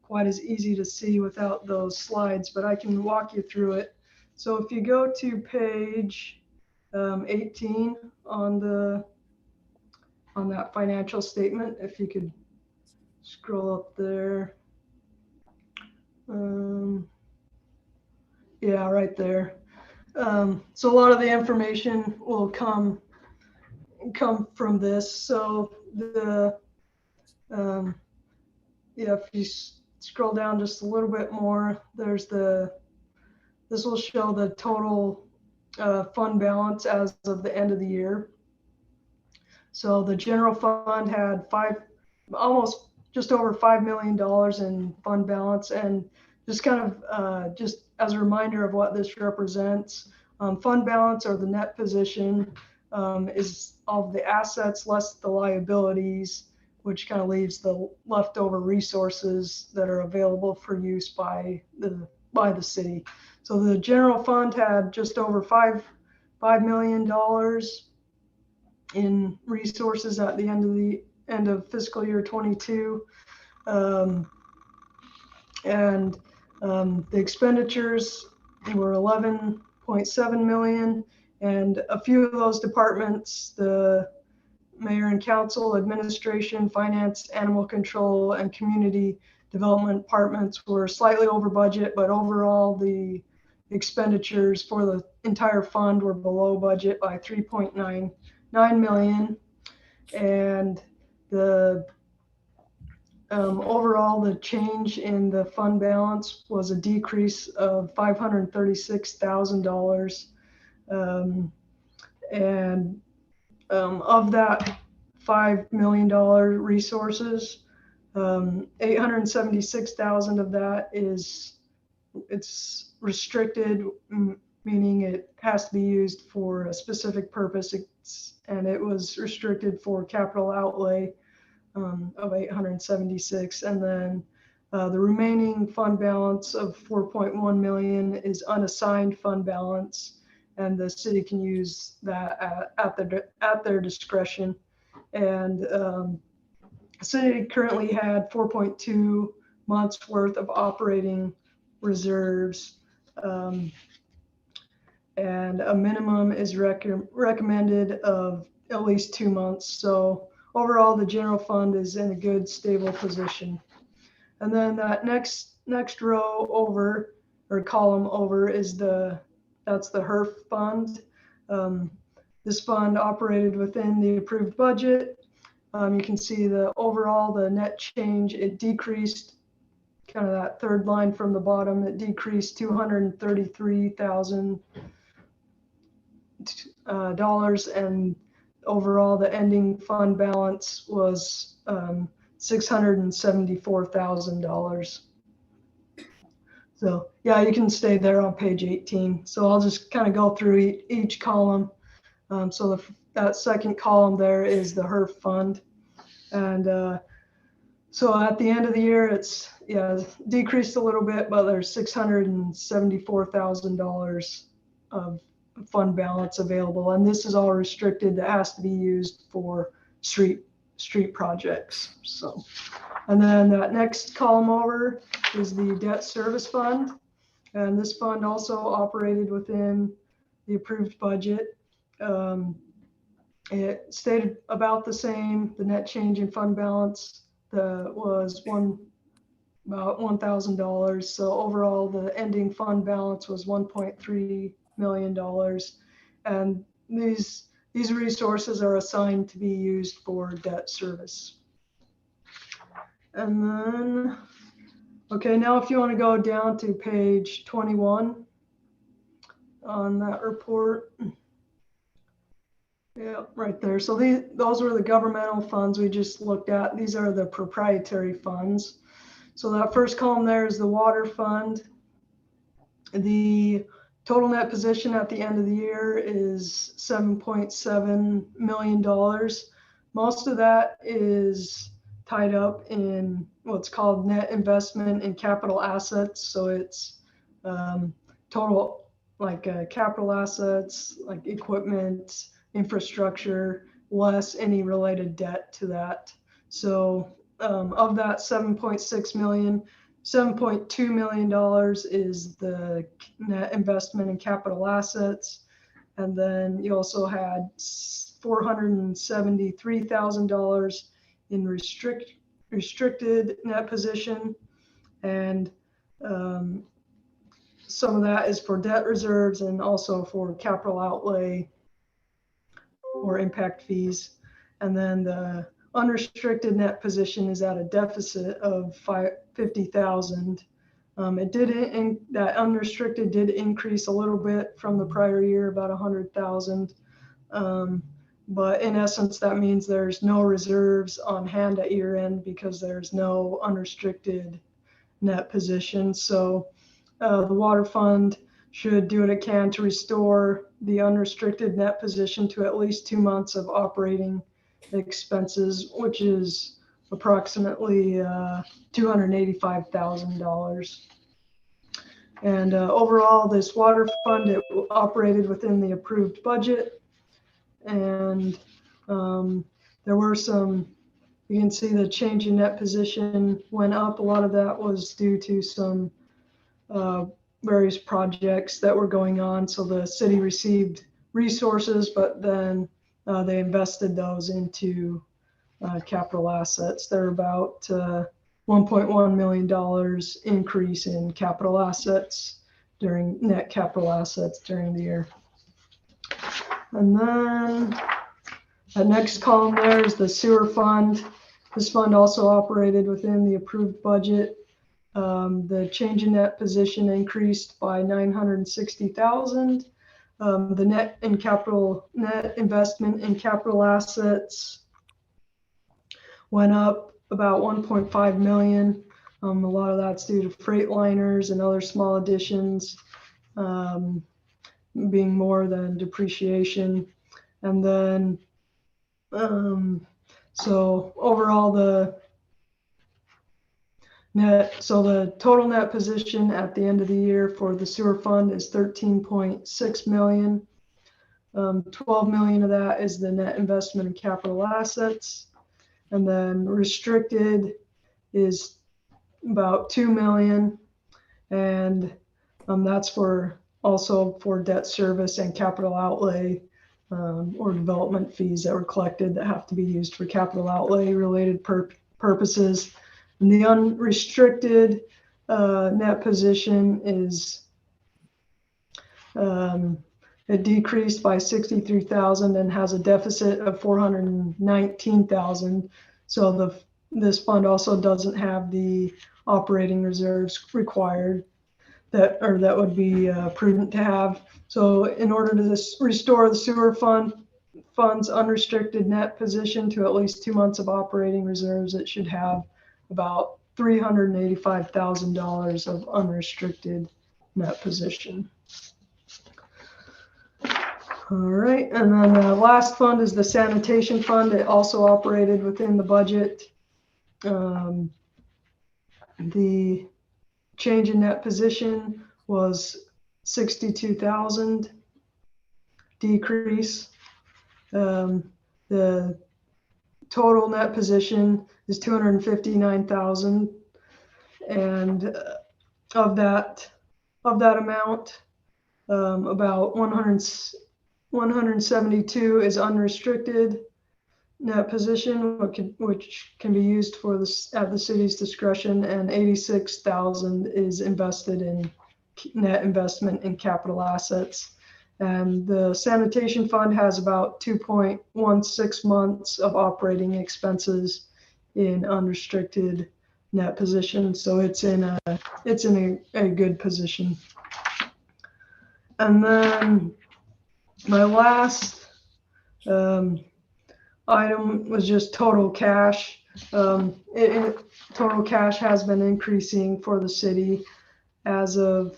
quite as easy to see without those slides, but I can walk you through it. So if you go to page 18 on that financial statement, if you could scroll up there. Yeah, right there. So a lot of the information will come from this. So if you scroll down just a little bit more, this will show the total fund balance as of the end of the year. So the general fund had almost just over $5 million in fund balance. And just kind of just as a reminder of what this represents, fund balance, or the net position, is all of the assets less the liabilities, which kind of leaves the leftover resources that are available for use by the city. So the general fund had just over $5 million in resources at the end of fiscal year 22. And the expenditures were 11.7 million. And a few of those departments, the mayor and council, administration, finance, animal control, and community development departments, were slightly over budget, but overall the expenditures for the entire fund were below budget by 3.99 million. And the overall, the change in the fund balance was a decrease of $536,000. And of that $5 million resources, 876,000 of that it's restricted, meaning it has to be used for a specific purpose, and it was restricted for capital outlay of 876. And then the remaining fund balance of 4.1 million is unassigned fund balance, and the city can use that at their discretion. And the city currently had 4.2 months worth of operating reserves, and a minimum is recommended of at least 2 months. So overall, the general fund is in a good, stable position. And then that next row over, or column over, is that's the HERF fund. This fund operated within the approved budget. You can see the overall, the net change, it decreased kind of that third line from the bottom, it decreased $233,000. And overall, the ending fund balance was $674,000. So yeah, you can stay there on page 18. So I'll just kind of go through each column. So that second column there is the HERF fund. And so at the end of the year, it's decreased a little bit, but there's $674,000 of fund balance available. And this is all restricted. That has to be used for street projects. So, and then that next column over is the debt service fund. And this fund also operated within the approved budget. It stayed about the same. The net change in fund balance was about $1,000. So overall, the ending fund balance was $1.3 million. And these resources are assigned to be used for debt service. And then, okay, now if you want to go down to page 21 on that report. Yeah, right there. So those were the governmental funds we just looked at. These are the proprietary funds. So that first column there is the water fund. The total net position at the end of the year is $7.7 million. Most of that is tied up in what's called net investment in capital assets. So it's total like capital assets, like equipment, infrastructure, less any related debt to that. So of that 7.6 million, $7.2 million is the net investment in capital assets. And then you also had $473,000 in restricted net position. And some of that is for debt reserves and also for capital outlay or impact fees. And then the unrestricted net position is at a deficit of $50,000. That unrestricted did increase a little bit from the prior year, about $100,000. But in essence, that means there's no reserves on hand at year end because there's no unrestricted net position. So the water fund should do what it can to restore the unrestricted net position to at least 2 months of operating expenses, which is approximately $285,000. And overall, this water fund, it operated within the approved budget. And there were some, you can see the change in net position went up. A lot of that was due to some various projects that were going on. So the city received resources, but then they invested those into capital assets. They're about $1.1 million increase in capital assets net capital assets during the year. And then the next column there is the sewer fund. This fund also operated within the approved budget. The change in net position increased by $960,000. The net investment in capital assets went up about $1.5 million. A lot of that's due to freight liners and other small additions being more than depreciation. And then, so overall the total net position at the end of the year for the sewer fund is $13.6 million. 12 million of that is the net investment in capital assets. And then restricted is about 2 million. And that's also for debt service and capital outlay or development fees that were collected that have to be used for capital outlay related purposes. And the unrestricted net position is, it decreased by 63,000 and has a deficit of 419,000. So this fund also doesn't have the operating reserves required that would be prudent to have. So in order to restore the sewer fund's unrestricted net position to at least 2 months of operating reserves, it should have about $385,000 of unrestricted net position. All right, and then the last fund is the sanitation fund. It also operated within the budget. The change in net position was 62,000 decrease. The total net position is 259,000, and of that amount, about 172 is unrestricted net position, which can be used for at the city's discretion, and 86,000 is invested in net investment in capital assets. And the sanitation fund has about 2.16 months of operating expenses in unrestricted net position, so it's in a good position. And then my last item was just total cash. Total cash has been increasing for the city as of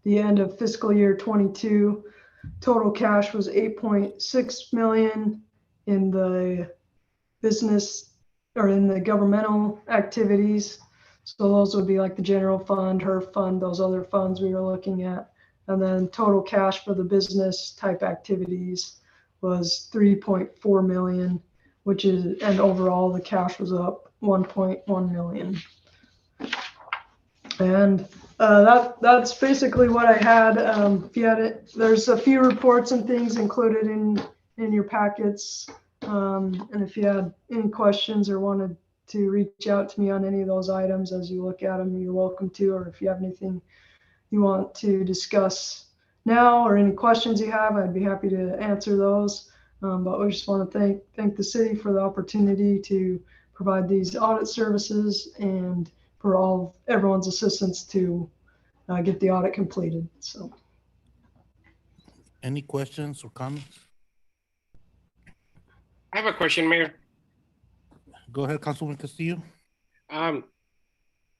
the end of fiscal year 22. Total cash was 8.6 million in the business or in the governmental activities. So those would be like the general fund, HERF fund, those other funds we were looking at. And then total cash for the business type activities was 3.4 million, and overall the cash was up 1.1 million. And that's basically what I had. If you had it, there's a few reports and things included in your packets. And if you had any questions or wanted to reach out to me on any of those items as you look at them, you're welcome to, or if you have anything you want to discuss now or any questions you have, I'd be happy to answer those. But we just want to thank the city for the opportunity to provide these audit services and for everyone's assistance to get the audit completed. So, Any questions or comments? I have a question, Mayor. Go ahead, Councilman Castillo.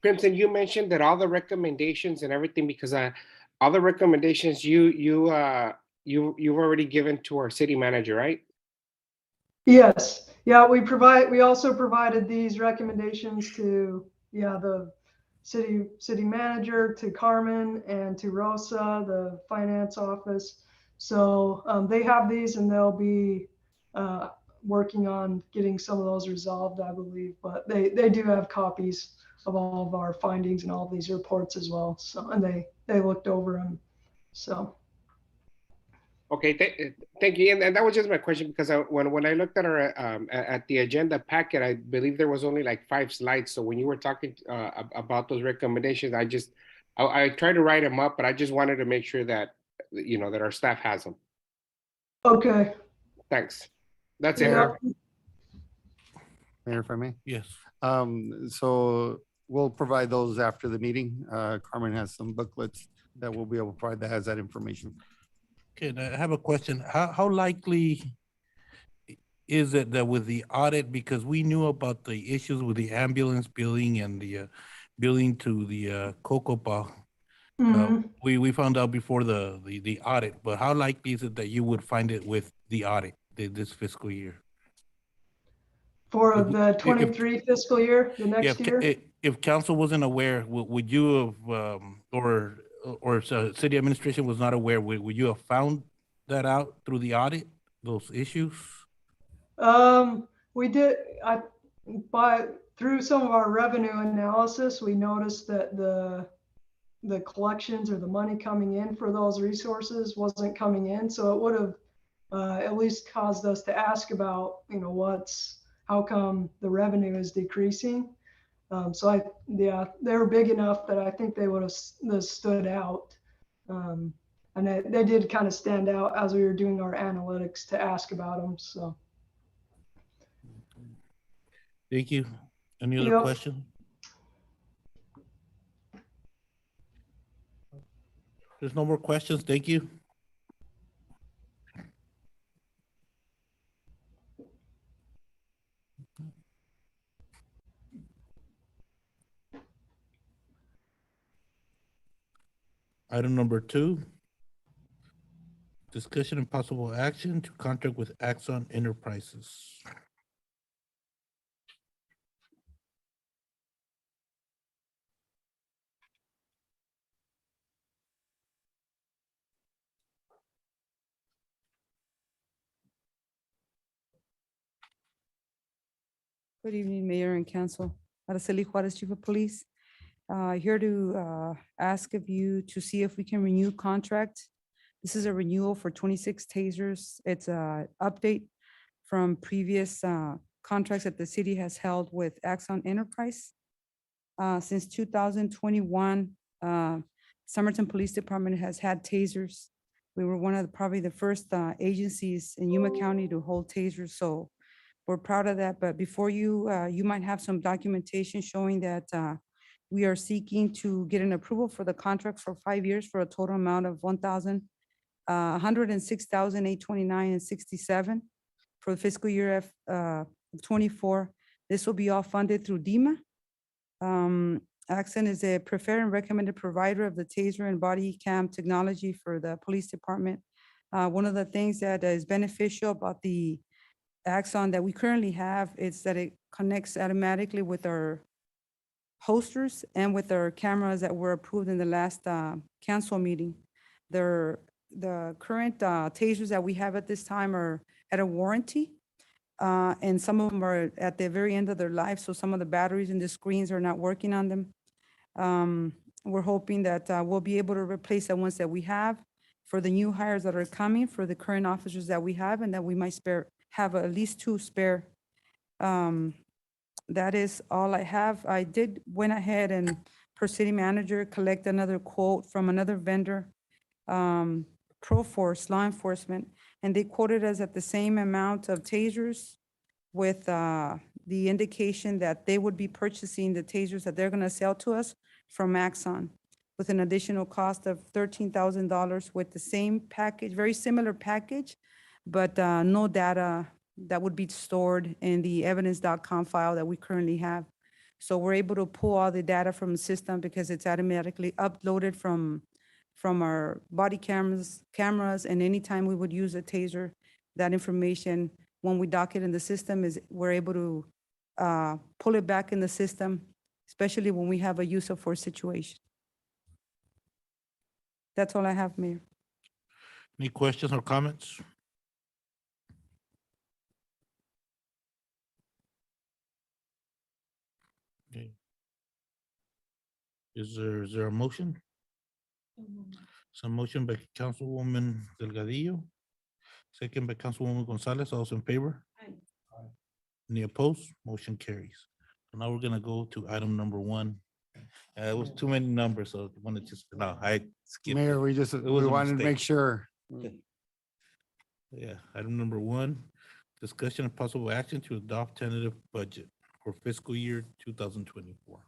Crimson, you mentioned that all the recommendations and everything, because all the recommendations you've already given to our city manager, right? yes, yeah, we also provided these recommendations to the city manager, to Carmen, and to Rosa, the finance office. So they have these, and they'll be working on getting some of those resolved, I believe. But they do have copies of all of our findings and all of these reports as well. So, and they looked over them. So. Okay, thank you. And that was just my question, because when I looked at our at the agenda packet, I believe there was only like 5 slides. So when you were talking about those recommendations, I tried to write them up, but I just wanted to make sure that that our staff has them. Okay. Thanks. That's it. Yeah. Mayor, if I may? Yes. So we'll provide those after the meeting. Carmen has some booklets that we'll be able to provide that has that information. Okay, and I have a question. How likely is it that with the audit, because we knew about the issues with the ambulance billing and the billing to the Cocopah, we found out before the audit, but how likely is it that you would find it with the audit this fiscal year? For the 23 fiscal year, the next year? If council wasn't aware, would you have, or city administration was not aware, would you have found that out through the audit, those issues? We did, through some of our revenue analysis, we noticed that the collections or the money coming in for those resources wasn't coming in. So it would have at least caused us to ask about, how come the revenue is decreasing? So they were big enough that I think they would have stood out. And they did kind of stand out as we were doing our analytics to ask about them. So. Thank you. Any other Yep. question? There's no more questions. Thank you. Item number 2. Discussion and possible action to contract with Axon Enterprises. Good evening, Mayor and Council. Araceli Juarez, Chief of Police. Here to ask of you to see if we can renew contract. This is a renewal for 26 tasers. It's a update from previous contracts that the city has held with Axon Enterprise. Since 2021, Somerton Police Department has had tasers. We were one of probably the first agencies in Yuma County to hold tasers, so we're proud of that. But before you, you might have some documentation showing that we are seeking to get an approval for the contract for 5 years for a total amount of $106,829.67 for the fiscal year of 24. This will be all funded through DEMA. Axon is a preferred and recommended provider of the taser and body cam technology for the police department. One of the things that is beneficial about the Axon that we currently have is that it connects automatically with our holsters and with our cameras that were approved in the last council meeting. The current tasers that we have at this time are at a warranty, and some of them are at the very end of their life, so some of the batteries and the screens are not working on them. We're hoping that we'll be able to replace the ones that we have for the new hires that are coming, for the current officers that we have, and that we might have at least 2 spare. That is all I have. I went ahead and, per city manager, collect another quote from another vendor, Proforce Law Enforcement, and they quoted us at the same amount of tasers with the indication that they would be purchasing the tasers that they're going to sell to us from Axon with an additional cost of $13,000 with the same package, very similar package, but no data that would be stored in the evidence.com file that we currently have. So we're able to pull all the data from the system because it's automatically uploaded from our body cameras, and anytime we would use a taser, that information, when we dock it in the system, we're able to pull it back in the system, especially when we have a use of force situation. That's all I have, Mayor. Any questions or comments? Okay. Is there a motion? Some motion by Councilwoman Delgadillo, second by Councilwoman Gonzalez. All those in favor? Aye. Any opposed? Motion carries. So now we're gonna go to item number 1. It was too many numbers, so I wanted to I skipped. Mayor, it. we It was we a wanted to make mistake. sure. Yeah, item number 1, discussion of possible action to adopt tentative budget for fiscal year 2024.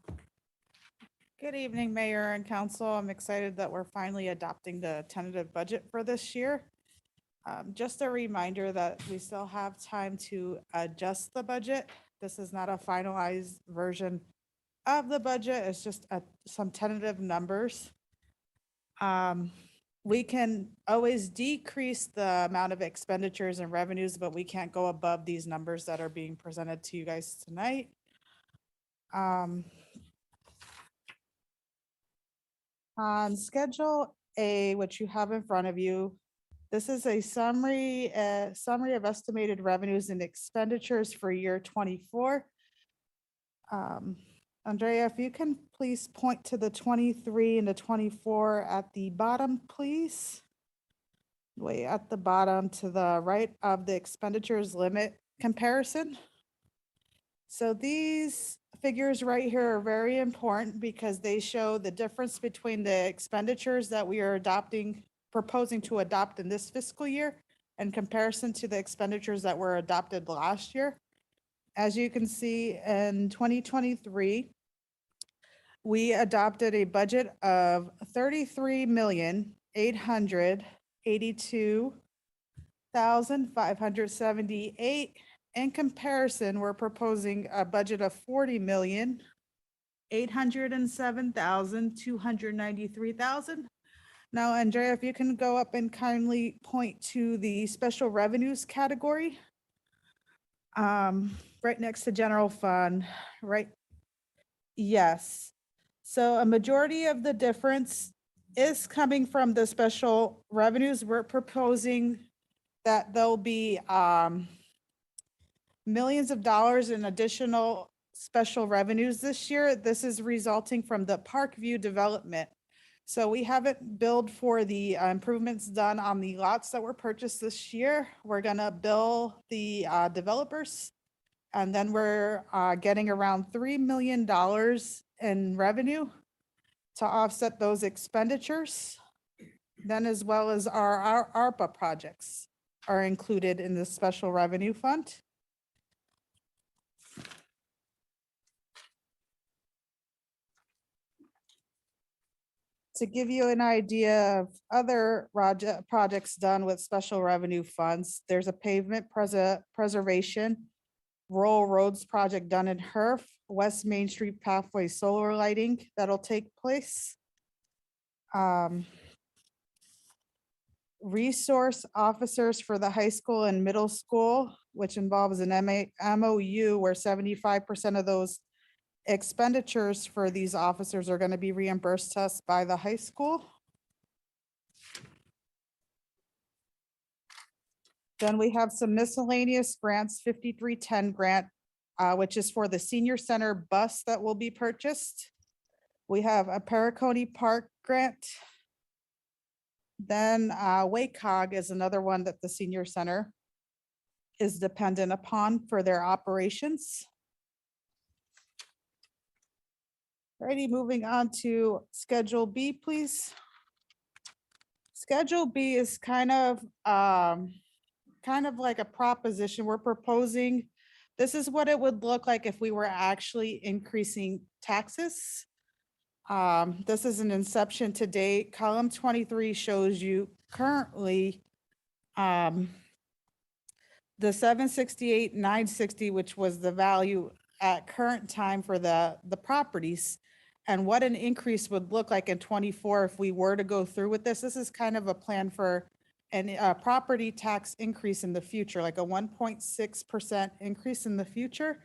Good evening, Mayor and Council. I'm excited that we're finally adopting the tentative budget for this year. Just a reminder that we still have time to adjust the budget. This is not a finalized version of the budget. It's just some tentative numbers. We can always decrease the amount of expenditures and revenues, but we can't go above these numbers that are being presented to you guys tonight. On Schedule A, which you have in front of you, this is a summary of estimated revenues and expenditures for year 24. Andrea, if you can please point to the 23 and the 24 at the bottom, please. Way at the bottom to the right of the expenditures limit comparison. So these figures right here are very important because they show the difference between the expenditures that we are proposing to adopt in this fiscal year in comparison to the expenditures that were adopted last year. As you can see, in 2023, we adopted a budget of 33,882,578. In comparison, we're proposing a budget of 40,807,293. Now, Andrea, if you can go up and kindly point to the special revenues category. Right next to general fund, right? Yes. So a majority of the difference is coming from the special revenues. We're proposing that there'll be millions of dollars in additional special revenues this year. This is resulting from the Parkview development. So we haven't billed for the improvements done on the lots that were purchased this year. We're gonna bill the developers. And then we're getting around $3 million in revenue to offset those expenditures. Then as well as our ARPA projects are included in the special revenue fund. To give you an idea of other projects done with special revenue funds, there's a pavement preservation, rural roads project done in HERF, West Main Street Pathway solar lighting that'll take place. Resource officers for the high school and middle school, which involves an MOU where 75% of those expenditures for these officers are going to be reimbursed to us by the high school. Then we have some miscellaneous grants, 5310 grant, which is for the senior center bus that will be purchased. We have a Paracone Park grant. Then WACOG is another one that the senior center is dependent upon for their operations. Alrighty, moving on to Schedule B, please. Schedule B is kind of like a proposition we're proposing. This is what it would look like if we were actually increasing taxes. This is an inception to date. Column 23 shows you currently the 768, 960, which was the value at current time for the properties, and what an increase would look like in 24 if we were to go through with this. This is kind of a plan for a property tax increase in the future, like a 1.6% increase in the future.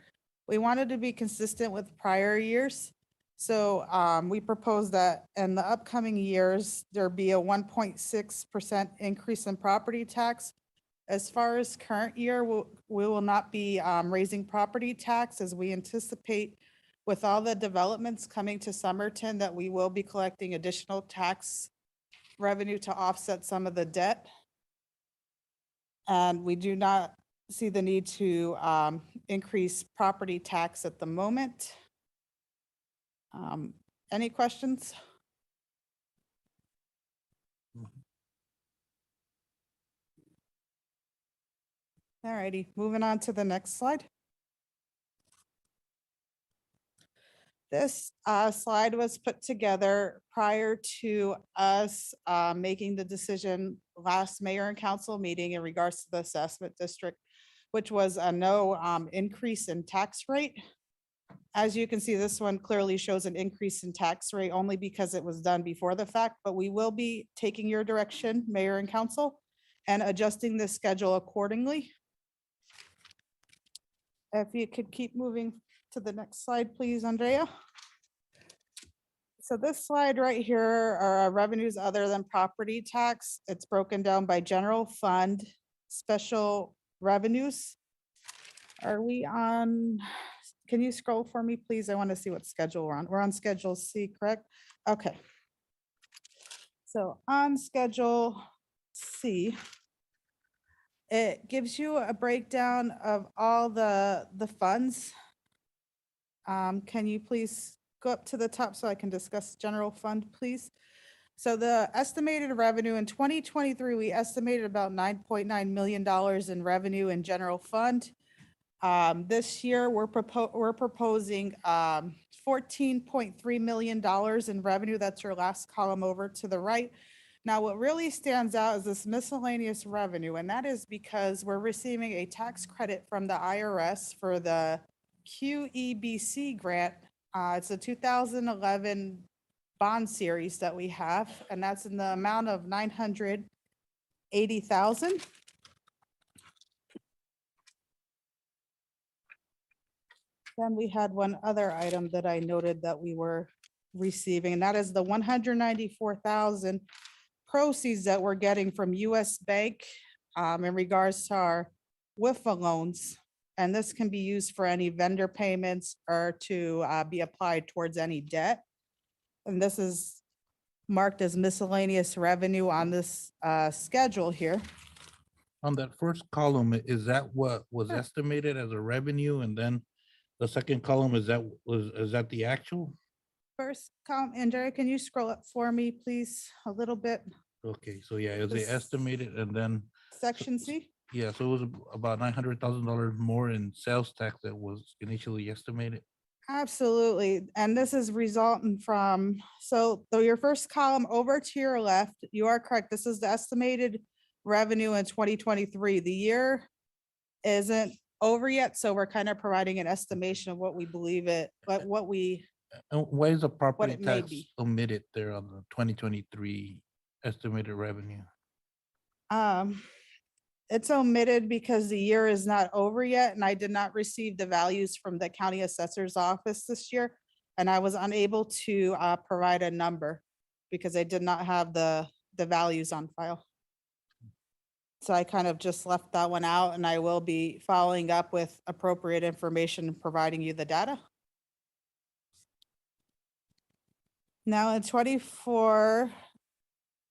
We wanted to be consistent with prior years. So we propose that in the upcoming years, there be a 1.6% increase in property tax. As far as current year, we will not be raising property tax, as we anticipate with all the developments coming to Somerton that we will be collecting additional tax revenue to offset some of the debt. And we do not see the need to increase property tax at the moment. Any questions? All righty, moving on to the next slide. This slide was put together prior to us making the decision last mayor and council meeting in regards to the assessment district, which was a no increase in tax rate. As you can see, this one clearly shows an increase in tax rate only because it was done before the fact, but we will be taking your direction, mayor and council, and adjusting the schedule accordingly. If you could keep moving to the next slide, please, Andrea. So this slide right here are our revenues other than property tax. It's broken down by general fund, special revenues. Are we on, can you scroll for me, please? I want to see what schedule we're on. We're on Schedule C, correct? Okay. So on Schedule C, it gives you a breakdown of all the funds. Can you please go up to the top so I can discuss general fund, please? So the estimated revenue in 2023, we estimated about $9.9 million in revenue in general fund. This year, we're proposing $14.3 million in revenue. That's your last column over to the right. Now, what really stands out is this miscellaneous revenue, and that is because we're receiving a tax credit from the IRS for the QEBC grant. It's a 2011 bond series that we have, and that's in the amount of $980,000. Then we had one other item that I noted that we were receiving, and that is the 194,000 proceeds that we're getting from US Bank in regards to our WIFA loans. And this can be used for any vendor payments or to be applied towards any debt. And this is marked as miscellaneous revenue on this schedule here. On that first column, is that what was Sure. estimated as a revenue? And then the second column, is that the actual? First column, and Jerry, can you scroll up for me, please, a little bit? Okay, so yeah, it was This- estimated and then, Section C? yeah, so it was about $900,000 more in sales tax that was initially estimated. Absolutely. And this is resulting from, so your first column over to your left, you are correct. This is the estimated revenue in 2023. The year isn't over yet, so we're kind of providing an estimation of what we believe it, but what we, And why is the property it may tax be. omitted there on the 2023 estimated revenue? It's omitted because the year is not over yet, and I did not receive the values from the county assessor's office this year. And I was unable to provide a number because I did not have the values on file. So I kind of just left that one out, and I will be following up with appropriate information and providing you the data. Now in 24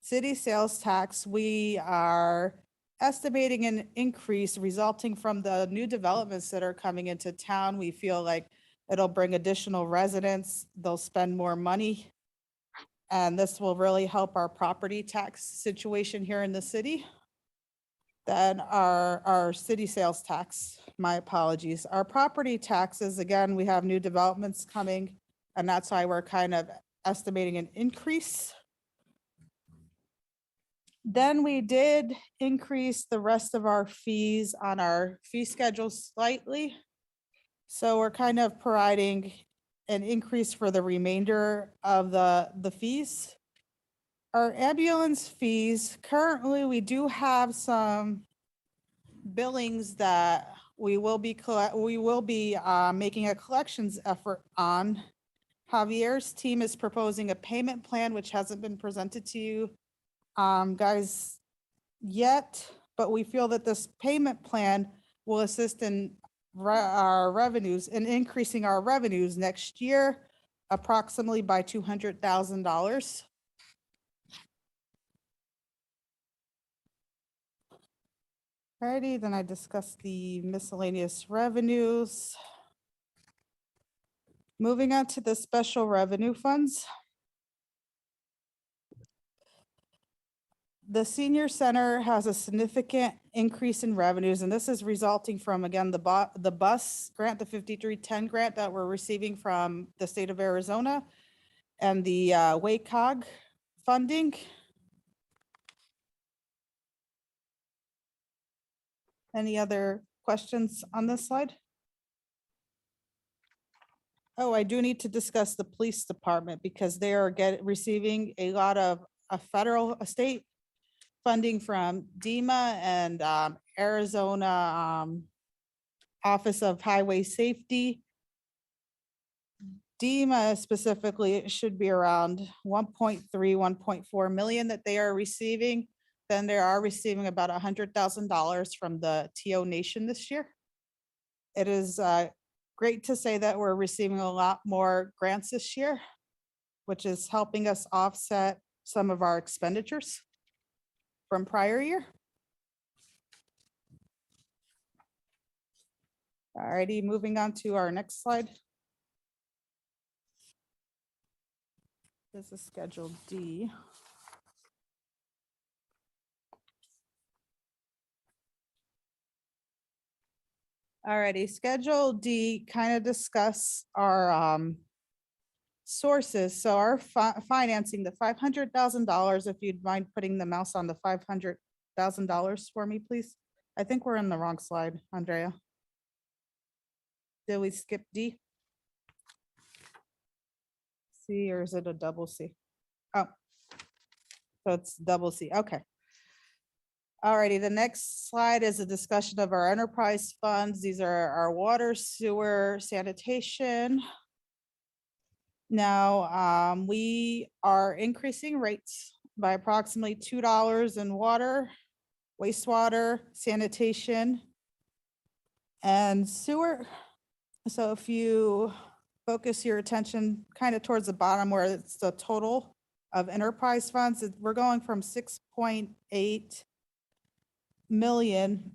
city sales tax, we are estimating an increase resulting from the new developments that are coming into town. We feel like it'll bring additional residents, they'll spend more money. And this will really help our property tax situation here in the city. Then our city sales tax, my apologies. Our property taxes, again, we have new developments coming, and that's why we're kind of estimating an increase. Then we did increase the rest of our fees on our fee schedule slightly. So we're kind of providing an increase for the remainder of the fees. Our ambulance fees, currently, we do have some billings that we will be making a collections effort on. Javier's team is proposing a payment plan, which hasn't been presented to you guys yet, but we feel that this payment plan will assist in our revenues and increasing our revenues next year, approximately by $200,000. Alrighty, then I discussed the miscellaneous revenues. Moving on to the special revenue funds. The senior center has a significant increase in revenues, and this is resulting from, again, the bus grant, the 5310 grant that we're receiving from the state of Arizona, and the WCAG funding. Any other questions on this slide? Oh, I do need to discuss the police department because they are receiving a lot of state funding from DEMA and Arizona Office of Highway Safety. DEMA specifically, it should be around 1.3, 1.4 million that they are receiving. Then they are receiving about $100,000 from the TO Nation this year. It is great to say that we're receiving a lot more grants this year, which is helping us offset some of our expenditures from prior year. Alrighty, moving on to our next slide. This is Schedule D. Alrighty, Schedule D kind of discuss our sources. So our financing, the $500,000, if you'd mind putting the mouse on the $500,000 for me, please. I think we're in the wrong slide, Andrea. Did we skip D? C, or is it a double C? Oh, so it's double C, okay. Alrighty, the next slide is a discussion of our enterprise funds. These are our water, sewer, sanitation. Now, we are increasing rates by approximately $2 in water, wastewater, sanitation, and sewer. So if you focus your attention kind of towards the bottom where it's the total of enterprise funds, we're going from 6.8 million.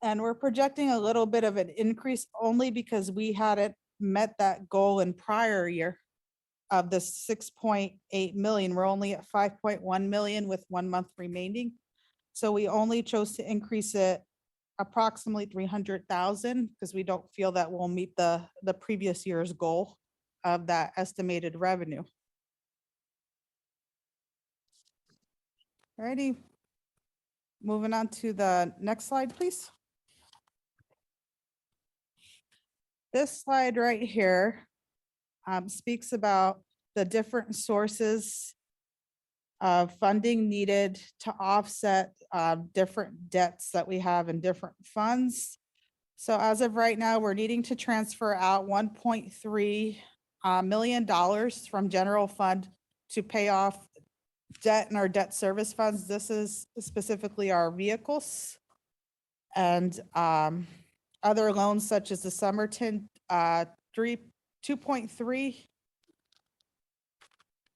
And we're projecting a little bit of an increase only because we hadn't met that goal in prior year of the 6.8 million. We're only at 5.1 million with 1 month remaining. So we only chose to increase it approximately 300,000 because we don't feel that we'll meet the previous year's goal of that estimated revenue. Alrighty. Moving on to the next slide, please. This slide right here speaks about the different sources of funding needed to offset different debts that we have in different funds. So as of right now, we're needing to transfer out $1.3 million from general fund to pay off debt in our debt service funds. This is specifically our vehicles and other loans such as the Somerton 2.3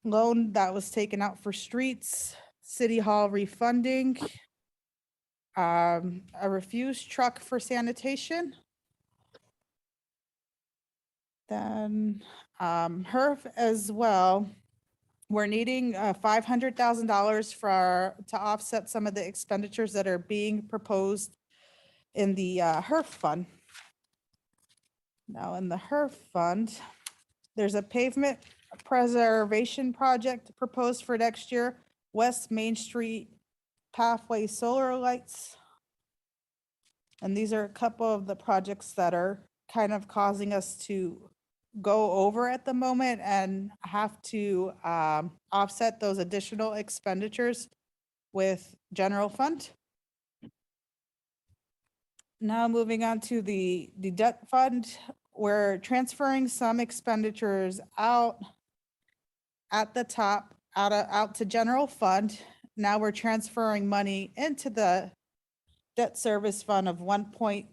loan that was taken out for streets, City Hall refunding, a refused truck for sanitation. Then HERF as well. We're needing $500,000 to offset some of the expenditures that are being proposed in the HERF fund. Now in the HERF fund, there's a pavement preservation project proposed for next year, West Main Street pathway solar lights. And these are a couple of the projects that are kind of causing us to go over at the moment and have to offset those additional expenditures with general fund. Now moving on to the debt fund, we're transferring some expenditures out at the top, out to general fund. Now we're transferring money into the debt service fund of $1.5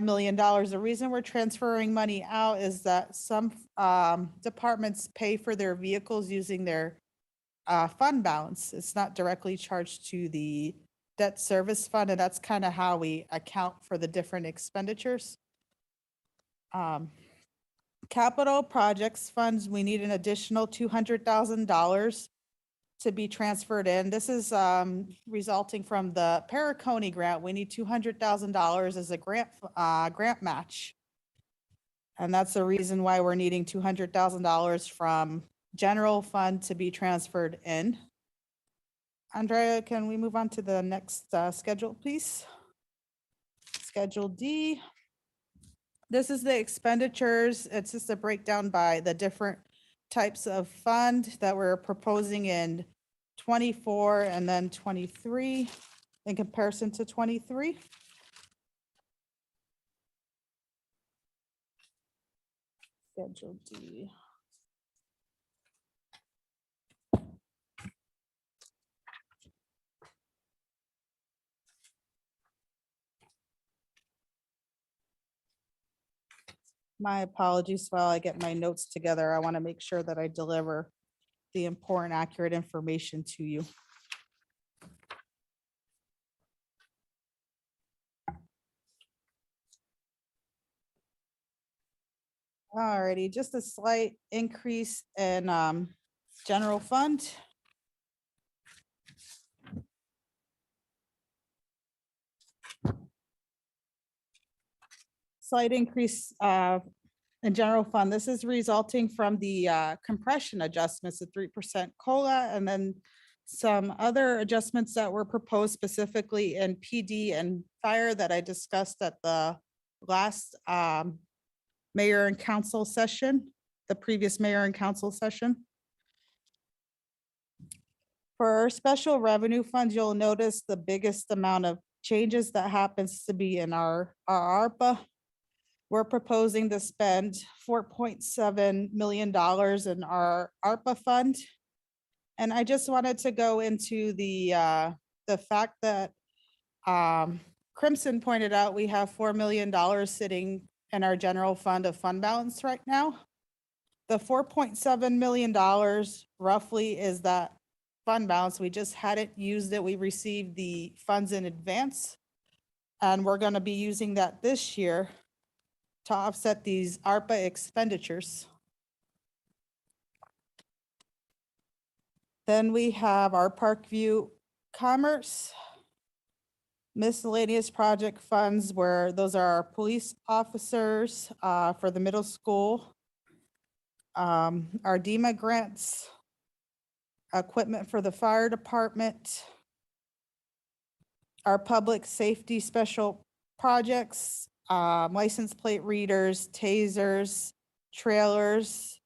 million. The reason we're transferring money out is that some departments pay for their vehicles using their fund balance. It's not directly charged to the debt service fund, and that's kind of how we account for the different expenditures. Capital projects funds, we need an additional $200,000 to be transferred in. This is resulting from the Paracone grant. We need $200,000 as a grant match. And that's the reason why we're needing $200,000 from general fund to be transferred in. Andrea, can we move on to the next schedule, please? Schedule D. This is the expenditures. It's just a breakdown by the different types of fund that we're proposing in 24 and then 23 in comparison to 23. Schedule D. My apologies while I get my notes together. I want to make sure that I deliver the important, accurate information to you. Alrighty, just a slight increase in general fund. slight increase in general fund. This is resulting from the compression adjustments, the 3% COLA, and then some other adjustments that were proposed specifically in PD and fire that I discussed at the last mayor and council session, the previous mayor and council session. For our special revenue funds, you'll notice the biggest amount of changes that happens to be in our ARPA. We're proposing to spend $4.7 million in our ARPA fund. And I just wanted to go into the fact that Crimson pointed out we have $4 million sitting in our general fund of fund balance right now. The $4.7 million roughly is that fund balance. We just hadn't used it. We received the funds in advance. And we're going to be using that this year to offset these ARPA expenditures. Then we have our Parkview Commerce miscellaneous project funds, where those are our police officers for the middle school, our DEMA grants, equipment for the fire department, our public safety special projects, license plate readers, tasers, trailers.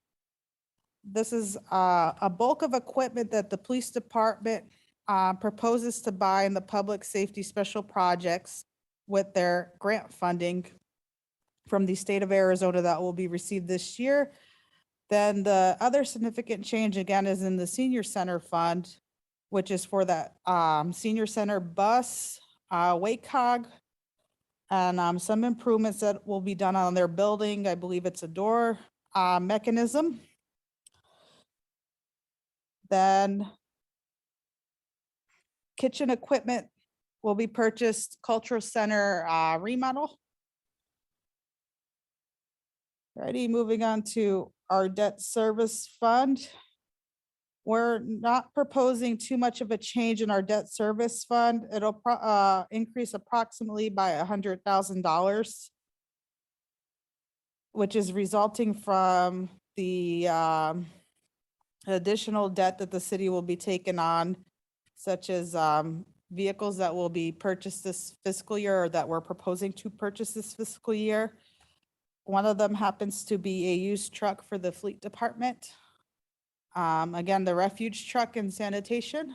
This is a bulk of equipment that the police department proposes to buy in the public safety special projects with their grant funding from the state of Arizona that will be received this year. Then the other significant change again is in the senior center fund, which is for that senior center bus, WACOG, and some improvements that will be done on their building. I believe it's a door mechanism. Then kitchen equipment will be purchased, cultural center remodel. Ready, moving on to our debt service fund. We're not proposing too much of a change in our debt service fund. It'll increase approximately by $100,000, which is resulting from the additional debt that the city will be taking on, such as vehicles that will be purchased this fiscal year or that we're proposing to purchase this fiscal year. One of them happens to be a used truck for the fleet department. Again, the refuge truck and sanitation.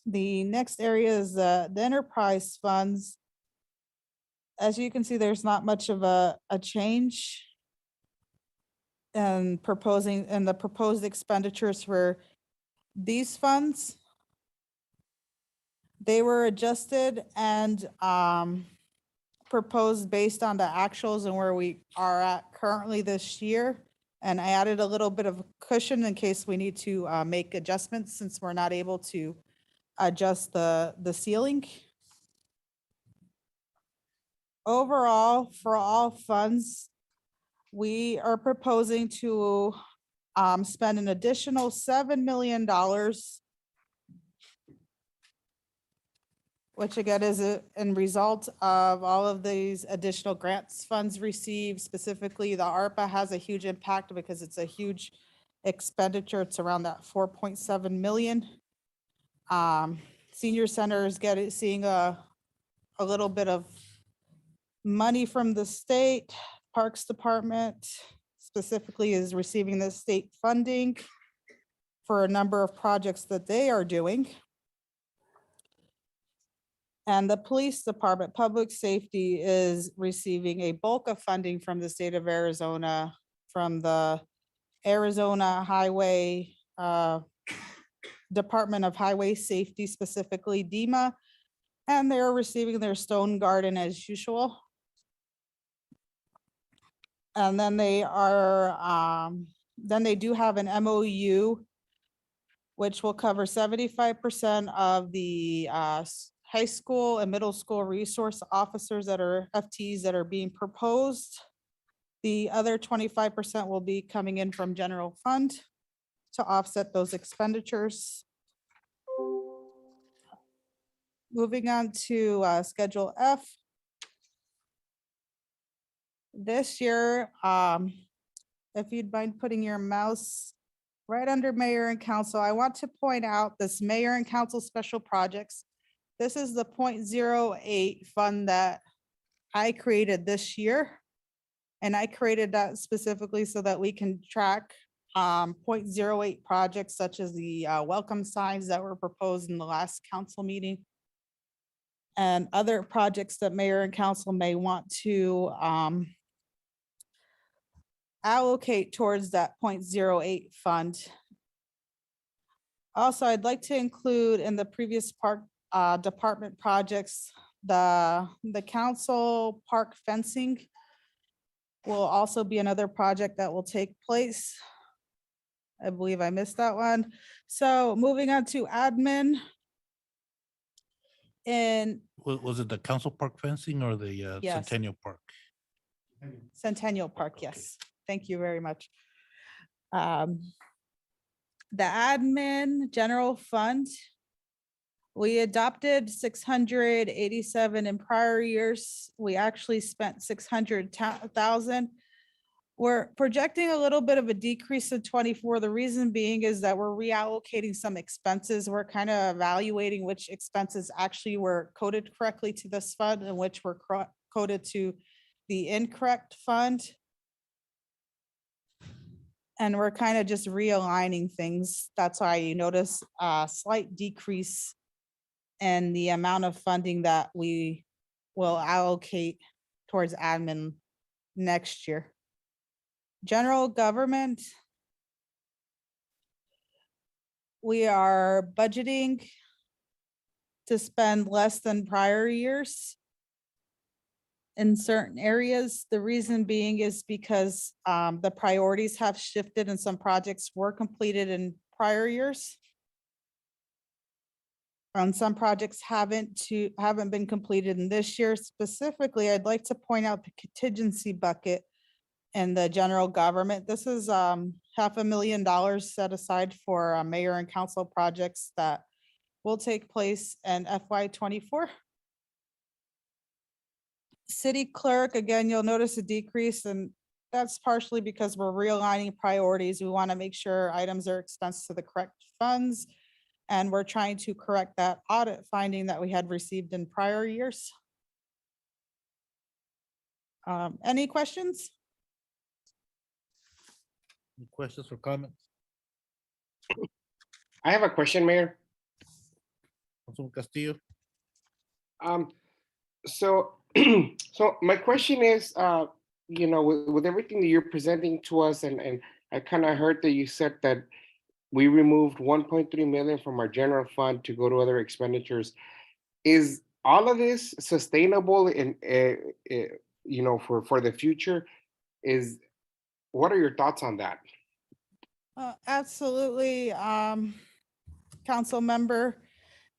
The next area is the enterprise funds. As you can see, there's not much of a change in the proposed expenditures for these funds. They were adjusted and proposed based on the actuals and where we are at currently this year. And I added a little bit of cushion in case we need to make adjustments, since we're not able to adjust the ceiling. Overall, for all funds, we are proposing to spend an additional $7 million, which again is in result of all of these additional grants funds received. Specifically, the ARPA has a huge impact because it's a huge expenditure. It's around that 4.7 million. Senior center is seeing a little bit of money from the state. Parks Department specifically is receiving the state funding for a number of projects that they are doing. And the police department, public safety, is receiving a bulk of funding from the state of Arizona, from the Arizona Highway Department of Highway Safety, specifically DEMA, and they're receiving their Stone Garden as usual. And then they do have an MOU, which will cover 75% of the high school and middle school resource officers that are FTEs that are being proposed. The other 25% will be coming in from general fund to offset those expenditures. Moving on to Schedule F. This year, if you'd mind putting your mouse right under mayor and council, I want to point out this mayor and council special projects. This is the 0.08 fund that I created this year. And I created that specifically so that we can track 0.08 projects such as the welcome signs that were proposed in the last council meeting. And other projects that mayor and council may want to allocate towards that 0.08 fund. Also, I'd like to include in the previous park department projects, the council park fencing will also be another project that will take place. I believe I missed that one. So moving on to admin. And Was it the council park fencing or the Yes. Centennial Park? Centennial Park, yes. Thank you very much. The admin general fund, we adopted 687 in prior years. We actually spent 600,000. We're projecting a little bit of a decrease in 24. The reason being is that we're reallocating some expenses. We're kind of evaluating which expenses actually were coded correctly to this fund and which were coded to the incorrect fund. And we're kind of just realigning things. That's why you notice a slight decrease in the amount of funding that we will allocate towards admin next year. General government, we are budgeting to spend less than prior years in certain areas. The reason being is because the priorities have shifted and some projects were completed in prior years. And some projects haven't been completed in this year. Specifically, I'd like to point out the contingency bucket and the general government. This is $500,000 set aside for mayor and council projects that will take place in FY24. City clerk, again, you'll notice a decrease, and that's partially because we're realigning priorities. We want to make sure items are expensed to the correct funds, and we're trying to correct that audit finding that we had received in prior years. Any questions? Any questions or comments? I have a question, Mayor. Councilman Castillo? So my question is, with everything that you're presenting to us, and I kind of heard that you said that we removed 1.3 million from our general fund to go to other expenditures. Is all of this sustainable in, for the future? What are your thoughts on that? Absolutely, Council Member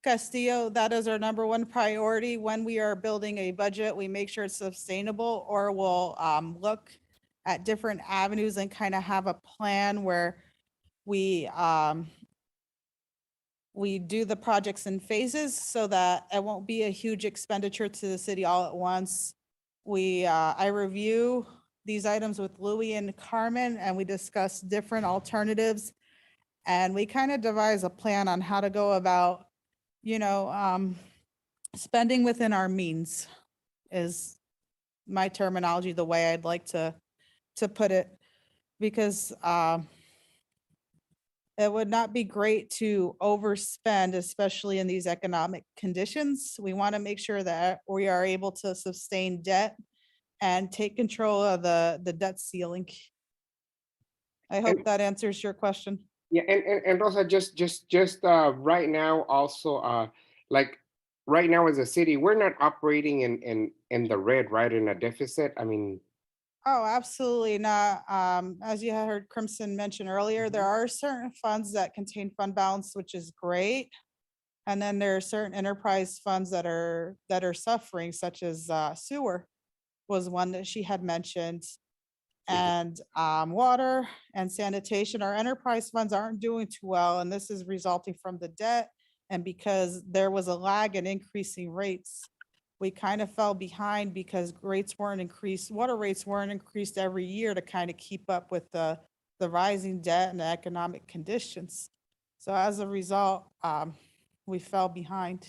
Castillo, that is our number one priority. When we are building a budget, we make sure it's sustainable, or we'll look at different avenues and kind of have a plan where we do the projects in phases so that it won't be a huge expenditure to the city all at once. I review these items with Louis and Carmen, and we discuss different alternatives. And we kind of devise a plan on how to go about, spending within our means is my terminology, the way I'd like to put it, because it would not be great to overspend, especially in these economic conditions. We want to make sure that we are able to sustain debt and take control of the debt ceiling. I hope that answers your question. Yeah, and also just right now, also like right now as a city, we're not operating in the red, right? In a deficit. I mean. Oh, absolutely not. As you heard Crimson mention earlier, there are certain funds that contain fund balance, which is great. And then there are certain enterprise funds that are suffering, such as sewer was one that she had mentioned. And water and sanitation, our enterprise funds aren't doing too well. And this is resulting from the debt And because there was a lag in increasing rates, we kind of fell behind because rates weren't increased, water rates weren't increased every year to kind of keep up with the rising debt and the economic conditions. So as a result, we fell behind.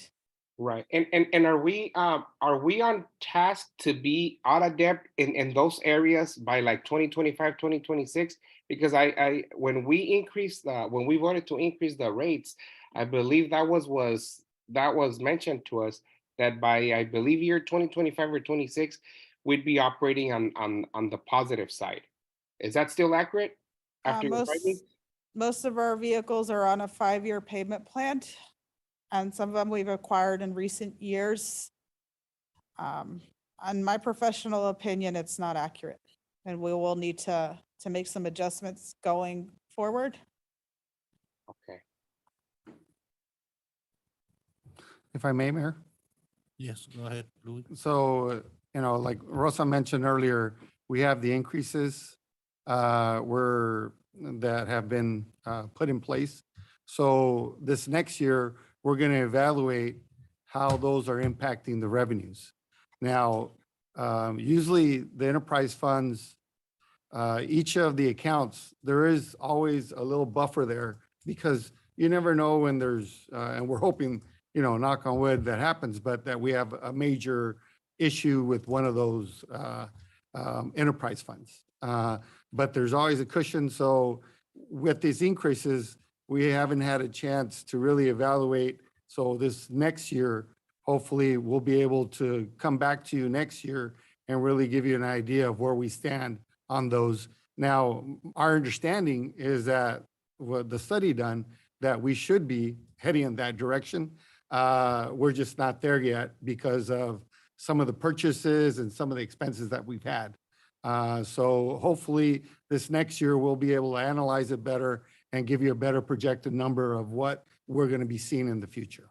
Right. And are we on task to be out of debt in those areas by like 2025, 2026? Because I when we voted to increase the rates, I believe that was mentioned to us that by, I believe, year 2025 or 26, we'd be operating on the positive side. Is that still accurate? After your findings? Most of our vehicles are on a 5-year payment plan, and some of them we've acquired in recent years. In my professional opinion, it's not accurate, and we will need to make some adjustments going forward. Okay. If I may, Mayor? Yes, go ahead, Louis. So, like Rosa mentioned earlier, we have the increases that have been put in place. So this next year, we're going to evaluate how those are impacting the revenues. Now, usually the enterprise funds, each of the accounts, there is always a little buffer there because you never know when there's, and we're hoping, knock on wood, that happens, but that we have a major issue with one of those enterprise funds. But there's always a cushion. So with these increases, we haven't had a chance to really evaluate. So this next year, hopefully we'll be able to come back to you next year and really give you an idea of where we stand on those. Now, our understanding is that with the study done, that we should be heading in that direction. We're just not there yet because of some of the purchases and some of the expenses that we've had. So hopefully this next year, we'll be able to analyze it better and give you a better projected number of what we're going to be seeing in the future.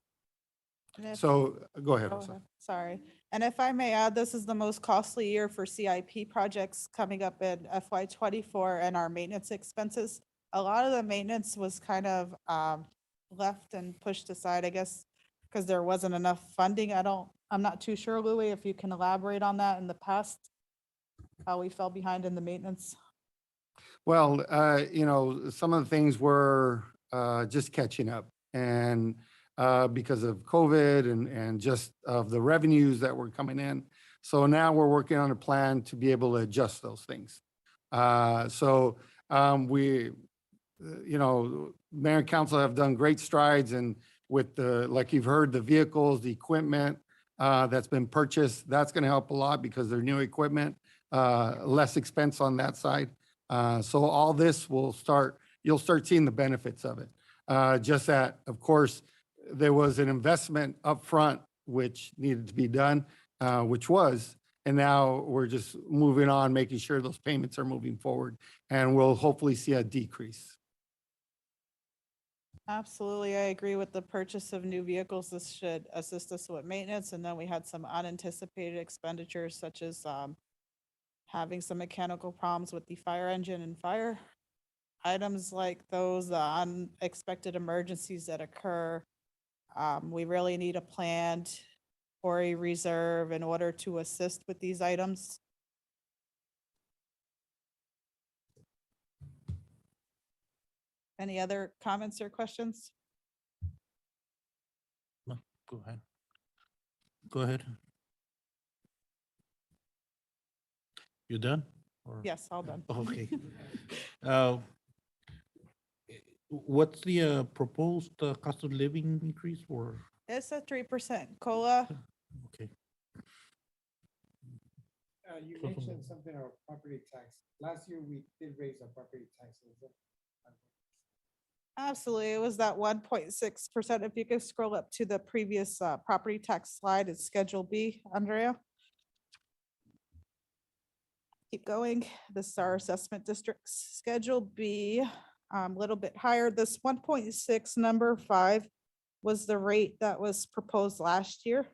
So go ahead, Rosa. Sorry. And if I may add, this is the most costly year for CIP projects coming up in FY24 and our maintenance expenses. A lot of the maintenance was kind of left and pushed aside, I guess, because there wasn't enough funding. I'm not too sure, Louis, if you can elaborate on that in the past, how we fell behind in the maintenance. Well, some of the things were just catching up, and because of COVID and just of the revenues that were coming in. So now we're working on a plan to be able to adjust those things. We, Mayor and Council have done great strides, and with like you've heard, the vehicles, the equipment that's been purchased, that's going to help a lot because they're new equipment, less expense on that side. So all this you'll start seeing the benefits of it. Just that, of course, there was an investment upfront which needed to be done, and now we're just moving on, making sure those payments are moving forward, and we'll hopefully see a decrease. Absolutely. I agree with the purchase of new vehicles. This should assist us with maintenance. And then we had some unanticipated expenditures such as having some mechanical problems with the fire engine and fire. Items like those unexpected emergencies that occur. We really need a plan or a reserve in order to assist with these items. Any other comments or questions? No, go ahead. Go ahead. You done? Or- Yes, all done. Okay. What's the proposed cost of living increase for? It's a 3% COLA. Okay. You mentioned something about property tax. Last year, we did raise our property taxes. Absolutely. It was that 1.6%. If you could scroll up to the previous property tax slide, it's Schedule B, Andrea. Keep going. This is our assessment districts. Schedule B, a little bit higher. This 1.6 number 5 was the rate that was proposed last year.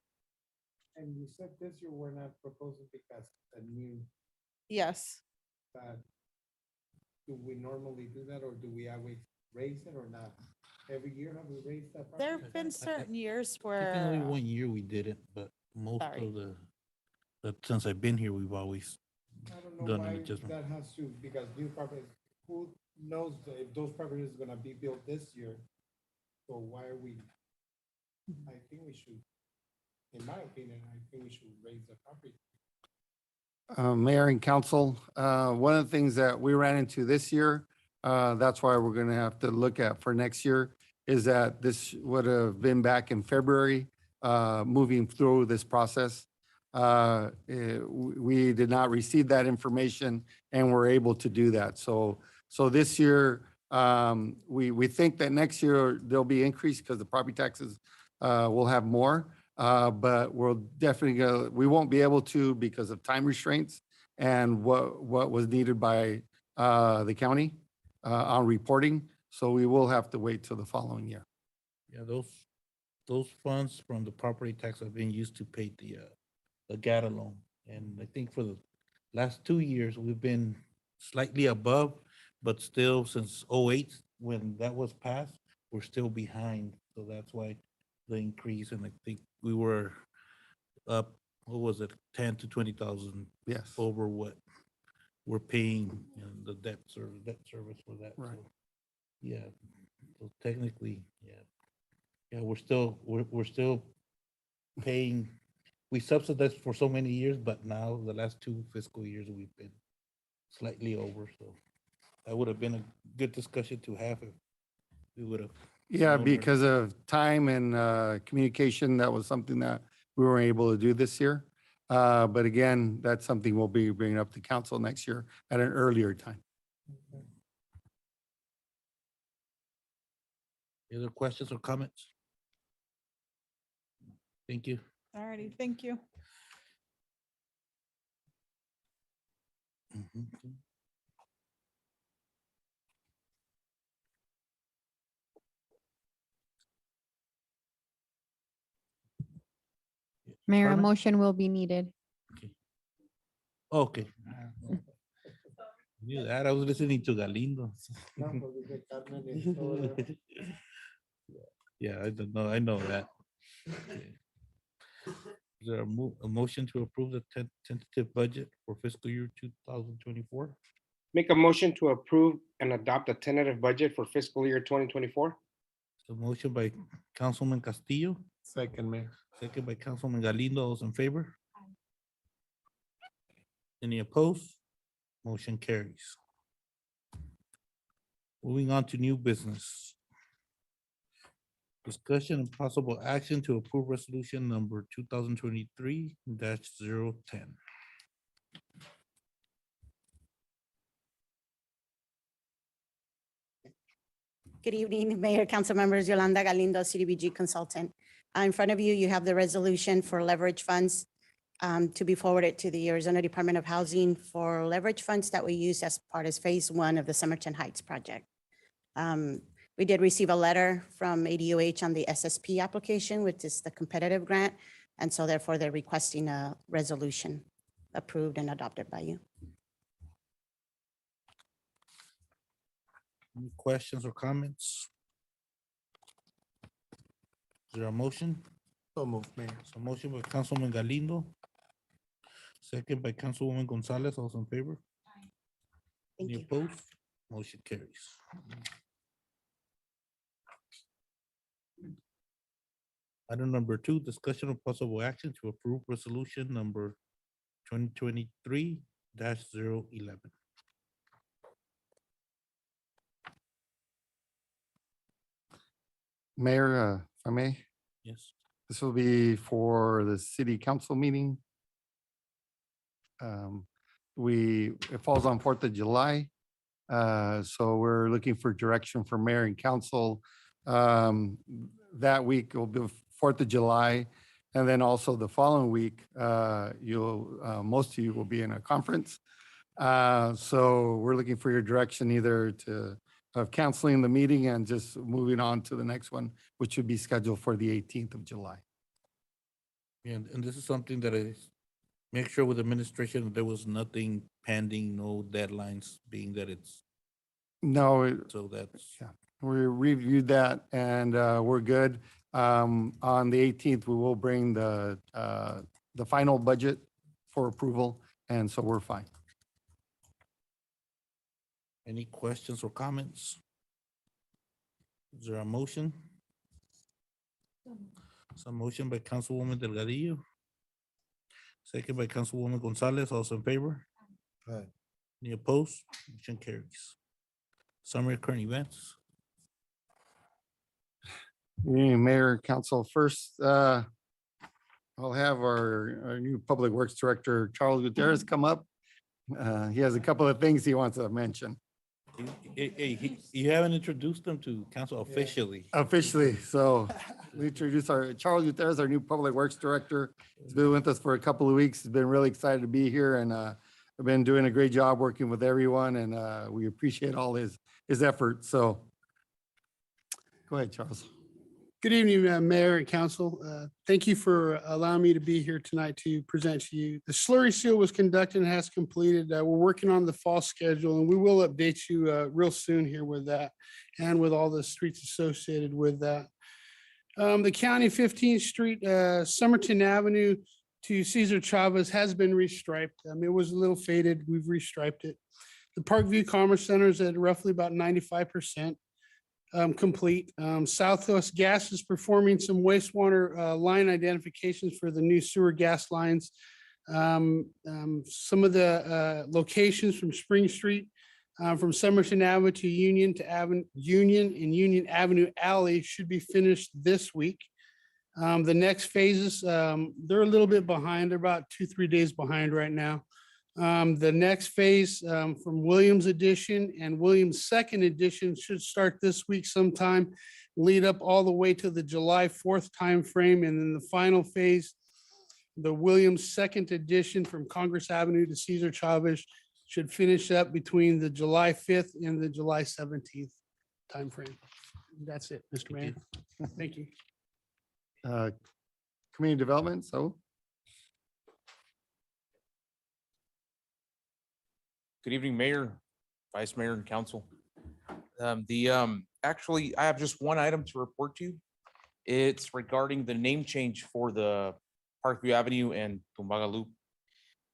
And you said this year we're not proposing because a new. Yes. Do we normally do that, or do we always raise it or not? Every year have we raised that? There have been certain years I think only where, one year we did it, but most Sorry. of since I've been here, we've always I don't know done why an adjustment. that has to, because new properties, who knows if those properties is gonna be built this year? So why are we? I think we should, in my opinion, I think we should raise the property. Mayor and council, one of the things that we ran into this year, that's why we're gonna have to look at for next year, is that this would have been back in February, moving through this process. We did not receive that information and we're able to do that. So this year, we think that next year there'll be increase because the property taxes will have more. But we'll definitely go, we won't be able to because of time restraints and what was needed by the county on reporting. So we will have to wait till the following year. Yeah, those funds from the property tax have been used to pay the GATA loan. And I think for the last 2 years, we've been slightly above, but still since '08, when that was passed, we're still behind. So that's why the increase, and I think we were up, what was it, 10 to 20,000 Yes. over what we're paying, the debt service for that. Right. So, yeah, so technically, yeah, we're still paying. We subsidized for so many years, but now the last 2 fiscal years we've been slightly over. So that would have been a good discussion to have if we would have. Yeah, known because of time and communication, that was something that we weren't able to do this year. But again, that's something we'll be bringing up to council next year at an earlier time. Any other questions or comments? Thank you. alrighty, thank you. Mayor, a Carmen? motion will be needed. Okay. Knew that. I was listening to Galindo. Yeah, I don't know. I know that. Is there a motion to approve the tentative budget for fiscal year 2024? Make a motion to approve and adopt a tentative budget for fiscal year 2024. So motion by Councilman Castillo, Second, Mayor. second by Councilman Galindo. All those in favor? Any opposed? Motion carries. Moving on to new business. Discussion and possible action to approve resolution number 2023-010. Good evening, Mayor, council members, Yolanda Galindo, CDBG consultant. In front of you, you have the resolution for leverage funds to be forwarded to the Arizona Department of Housing for leverage funds that we use as part of phase 1 of the Somerton Heights project. We did receive a letter from ADOH on the SSP application, which is the competitive grant. And so therefore they're requesting a resolution approved and adopted by you. Any questions or comments? Is there a motion? So moved, Mayor. So motion by Councilman Galindo. Second by Councilwoman Gonzalez. All those in favor? Thank Any you. opposed? Motion carries. Item number 2, discussion of possible action to approve resolution number 2023-011. Mayor, if I may, Yes. this will be for the city council meeting. It falls on 4th of July. So we're looking for direction from mayor and council. That week will be 4th of July. And then also the following week, most of you will be in a conference. So we're looking for your direction either of canceling the meeting and just moving on to the next one, which would be scheduled for the 18th of July. And this is something that I make sure with administration, that there was nothing pending, no deadlines, being that it's No, So that's, we reviewed that and we're good. On the 18th, we will bring the final budget for approval, and so we're fine. any questions or comments? Is there a motion? Some motion by Councilwoman Delgadillo. Second by Councilwoman Gonzalez, also in favor? Aye. Any opposed? Motion carries. Summary of current events. Mayor, Council, first, I'll have our new Public Works Director, Charles Gutierrez, come up. He has a couple of things he wants to mention. You haven't introduced them to council officially. Officially, so we introduce our, Charles Gutierrez, our new Public Works Director. He's been with us for a couple of weeks. He's been really excited to be here, and I've been doing a great job working with everyone, and we appreciate all his efforts, so. Go ahead, Charles. Good evening, Mayor and Council. Thank you for allowing me to be here tonight to present to you. The slurry seal was conducted and has completed. We're working on the fall schedule, and we will update you real soon here with that and with all the streets associated with that. The County 15th Street, Somerton Avenue to Cesar Chavez has been restriped. It was a little faded. We've restriped it. The Parkview Commerce Center is at roughly about 95%. Complete. Southwest Gas is performing some wastewater line identifications for the new sewer gas lines. Some of the locations from Spring Street, from Somerton Avenue to Union and Union Avenue Alley should be finished this week. The next phases, they're a little bit behind. They're about 2-3 days behind right now. The next phase from Williams Edition and Williams Second Edition should start this week sometime, lead up all the way to the July 4th timeframe. And then the final phase, the Williams Second Edition from Congress Avenue to Cesar Chavez should finish up between the July 5th and the July 17th timeframe. That's it, Mr. Mayor. Thank you. Community Development, so. Good evening, Mayor, Vice Mayor, and Council. Actually, I have just one item to report to you. It's regarding the name change for the Parkview Avenue and Tumbaga Loop.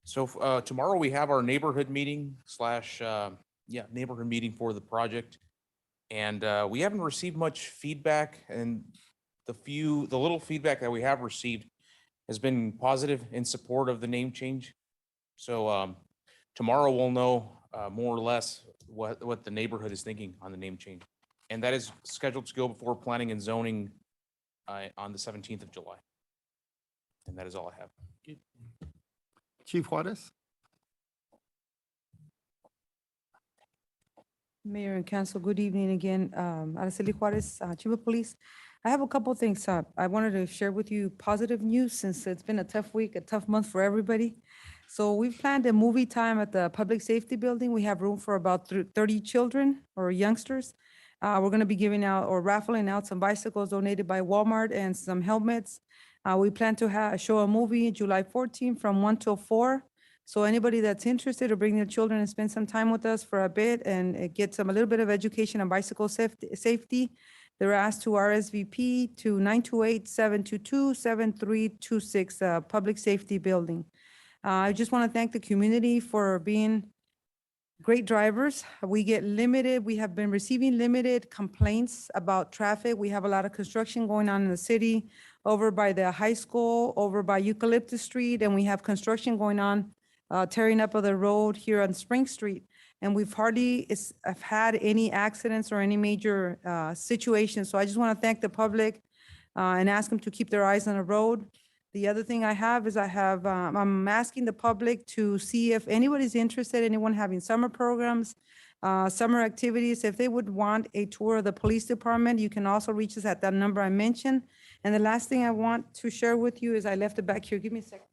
So tomorrow we have our neighborhood meeting neighborhood meeting for the project. And we haven't received much feedback, and the little feedback that we have received has been positive in support of the name change. So tomorrow we'll know more or less what the neighborhood is thinking on the name change. And that is scheduled to go before planning and zoning on the 17th of July. And that is all I have. Chief Juarez. Mayor and Council, good evening again. Araceli Juarez, Chief of Police. I have a couple things I wanted to share with you, positive news, since it's been a tough week, a tough month for everybody. So we've planned a movie time at the Public Safety Building. We have room for about 30 children or youngsters. We're going to be giving out or raffling out some bicycles donated by Walmart and some helmets. We plan to show a movie July 14th from 1 till 4. So anybody that's interested to bring their children and spend some time with us for a bit and get a little bit of education on bicycle safety, they're asked to RSVP to 928-722-7326, Public Safety Building. I just want to thank the community for being great drivers. We have been receiving limited complaints about traffic. We have a lot of construction going on in the city, over by the high school, over by Eucalyptus Street, and we have construction going on, tearing up of the road here on Spring Street. And we've hardly have had any accidents or any major situations. So I just want to thank the public and ask them to keep their eyes on the road. The other thing I have is I'm asking the public to see if anybody's interested, anyone having summer programs, summer activities, if they would want a tour of the police department, you can also reach us at that number I mentioned. And the last thing I want to share with you is I left it back here. Give me a second.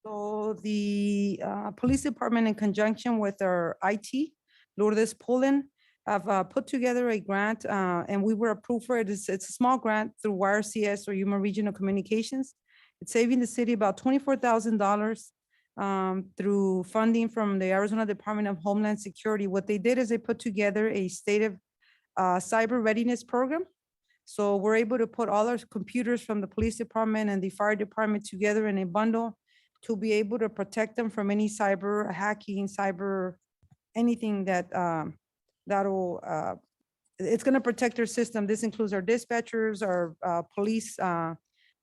So the police department, in conjunction with our IT, Lourdes Pullen, have put together a grant and we were approved for it. It's a small grant through YRCS or Yuma Regional Communications. It's saving the city about $24,000. through funding from the Arizona Department of Homeland Security. What they did is they put together a state of cyber readiness program. So we're able to put all our computers from the police department and the fire department together in a bundle to be able to protect them from any cyber hacking, cyber, anything that it's going to protect their system. This includes our dispatchers, our police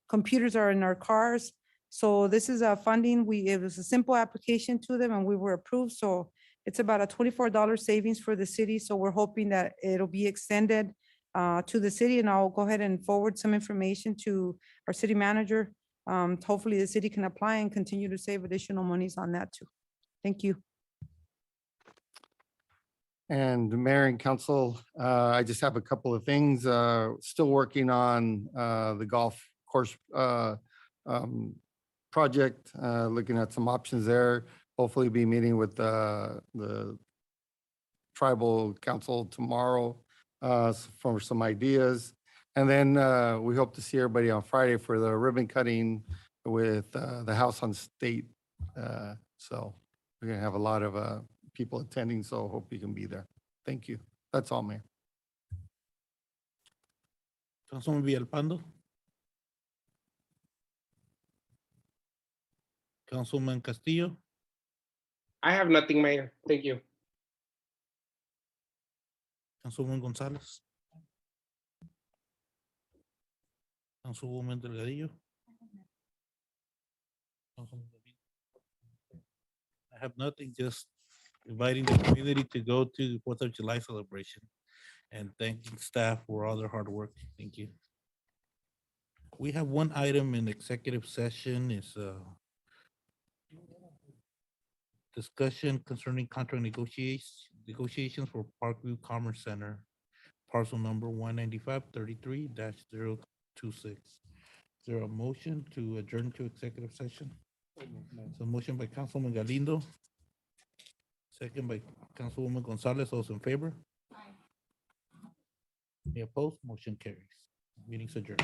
computers are in our cars. So this is a funding. It was a simple application to them and we were approved. So it's about a $24 savings for the city. So we're hoping that it'll be extended to the city, and I'll go ahead and forward some information to our city manager. Hopefully the city can apply and continue to save additional monies on that too. Thank you. And Mayor and Council, I just have a couple of things. Still working on the golf course project, looking at some options there. Hopefully be meeting with the tribal council tomorrow for some ideas. And then we hope to see everybody on Friday for the ribbon cutting with the House on State. So we're gonna have a lot of people attending, so hope you can be there. Thank you. That's all, Mayor. Councilman Villalpando. Councilman Castillo. I have nothing, Mayor. Thank you. Councilwoman Gonzalez. Councilwoman Delgadillo. Councilman David. I have nothing, just inviting the community to go to the 4th of July celebration and thanking staff for all their hard work. Thank you. We have one item in executive session is discussion concerning contract negotiations for Parkview Commerce Center, parcel number 19533-026. Is there a motion to adjourn to executive session? So motion by Councilman Galindo. Second by Councilwoman Gonzalez. Those in favor? Aye. Any opposed? Motion carries. Meeting's adjourned.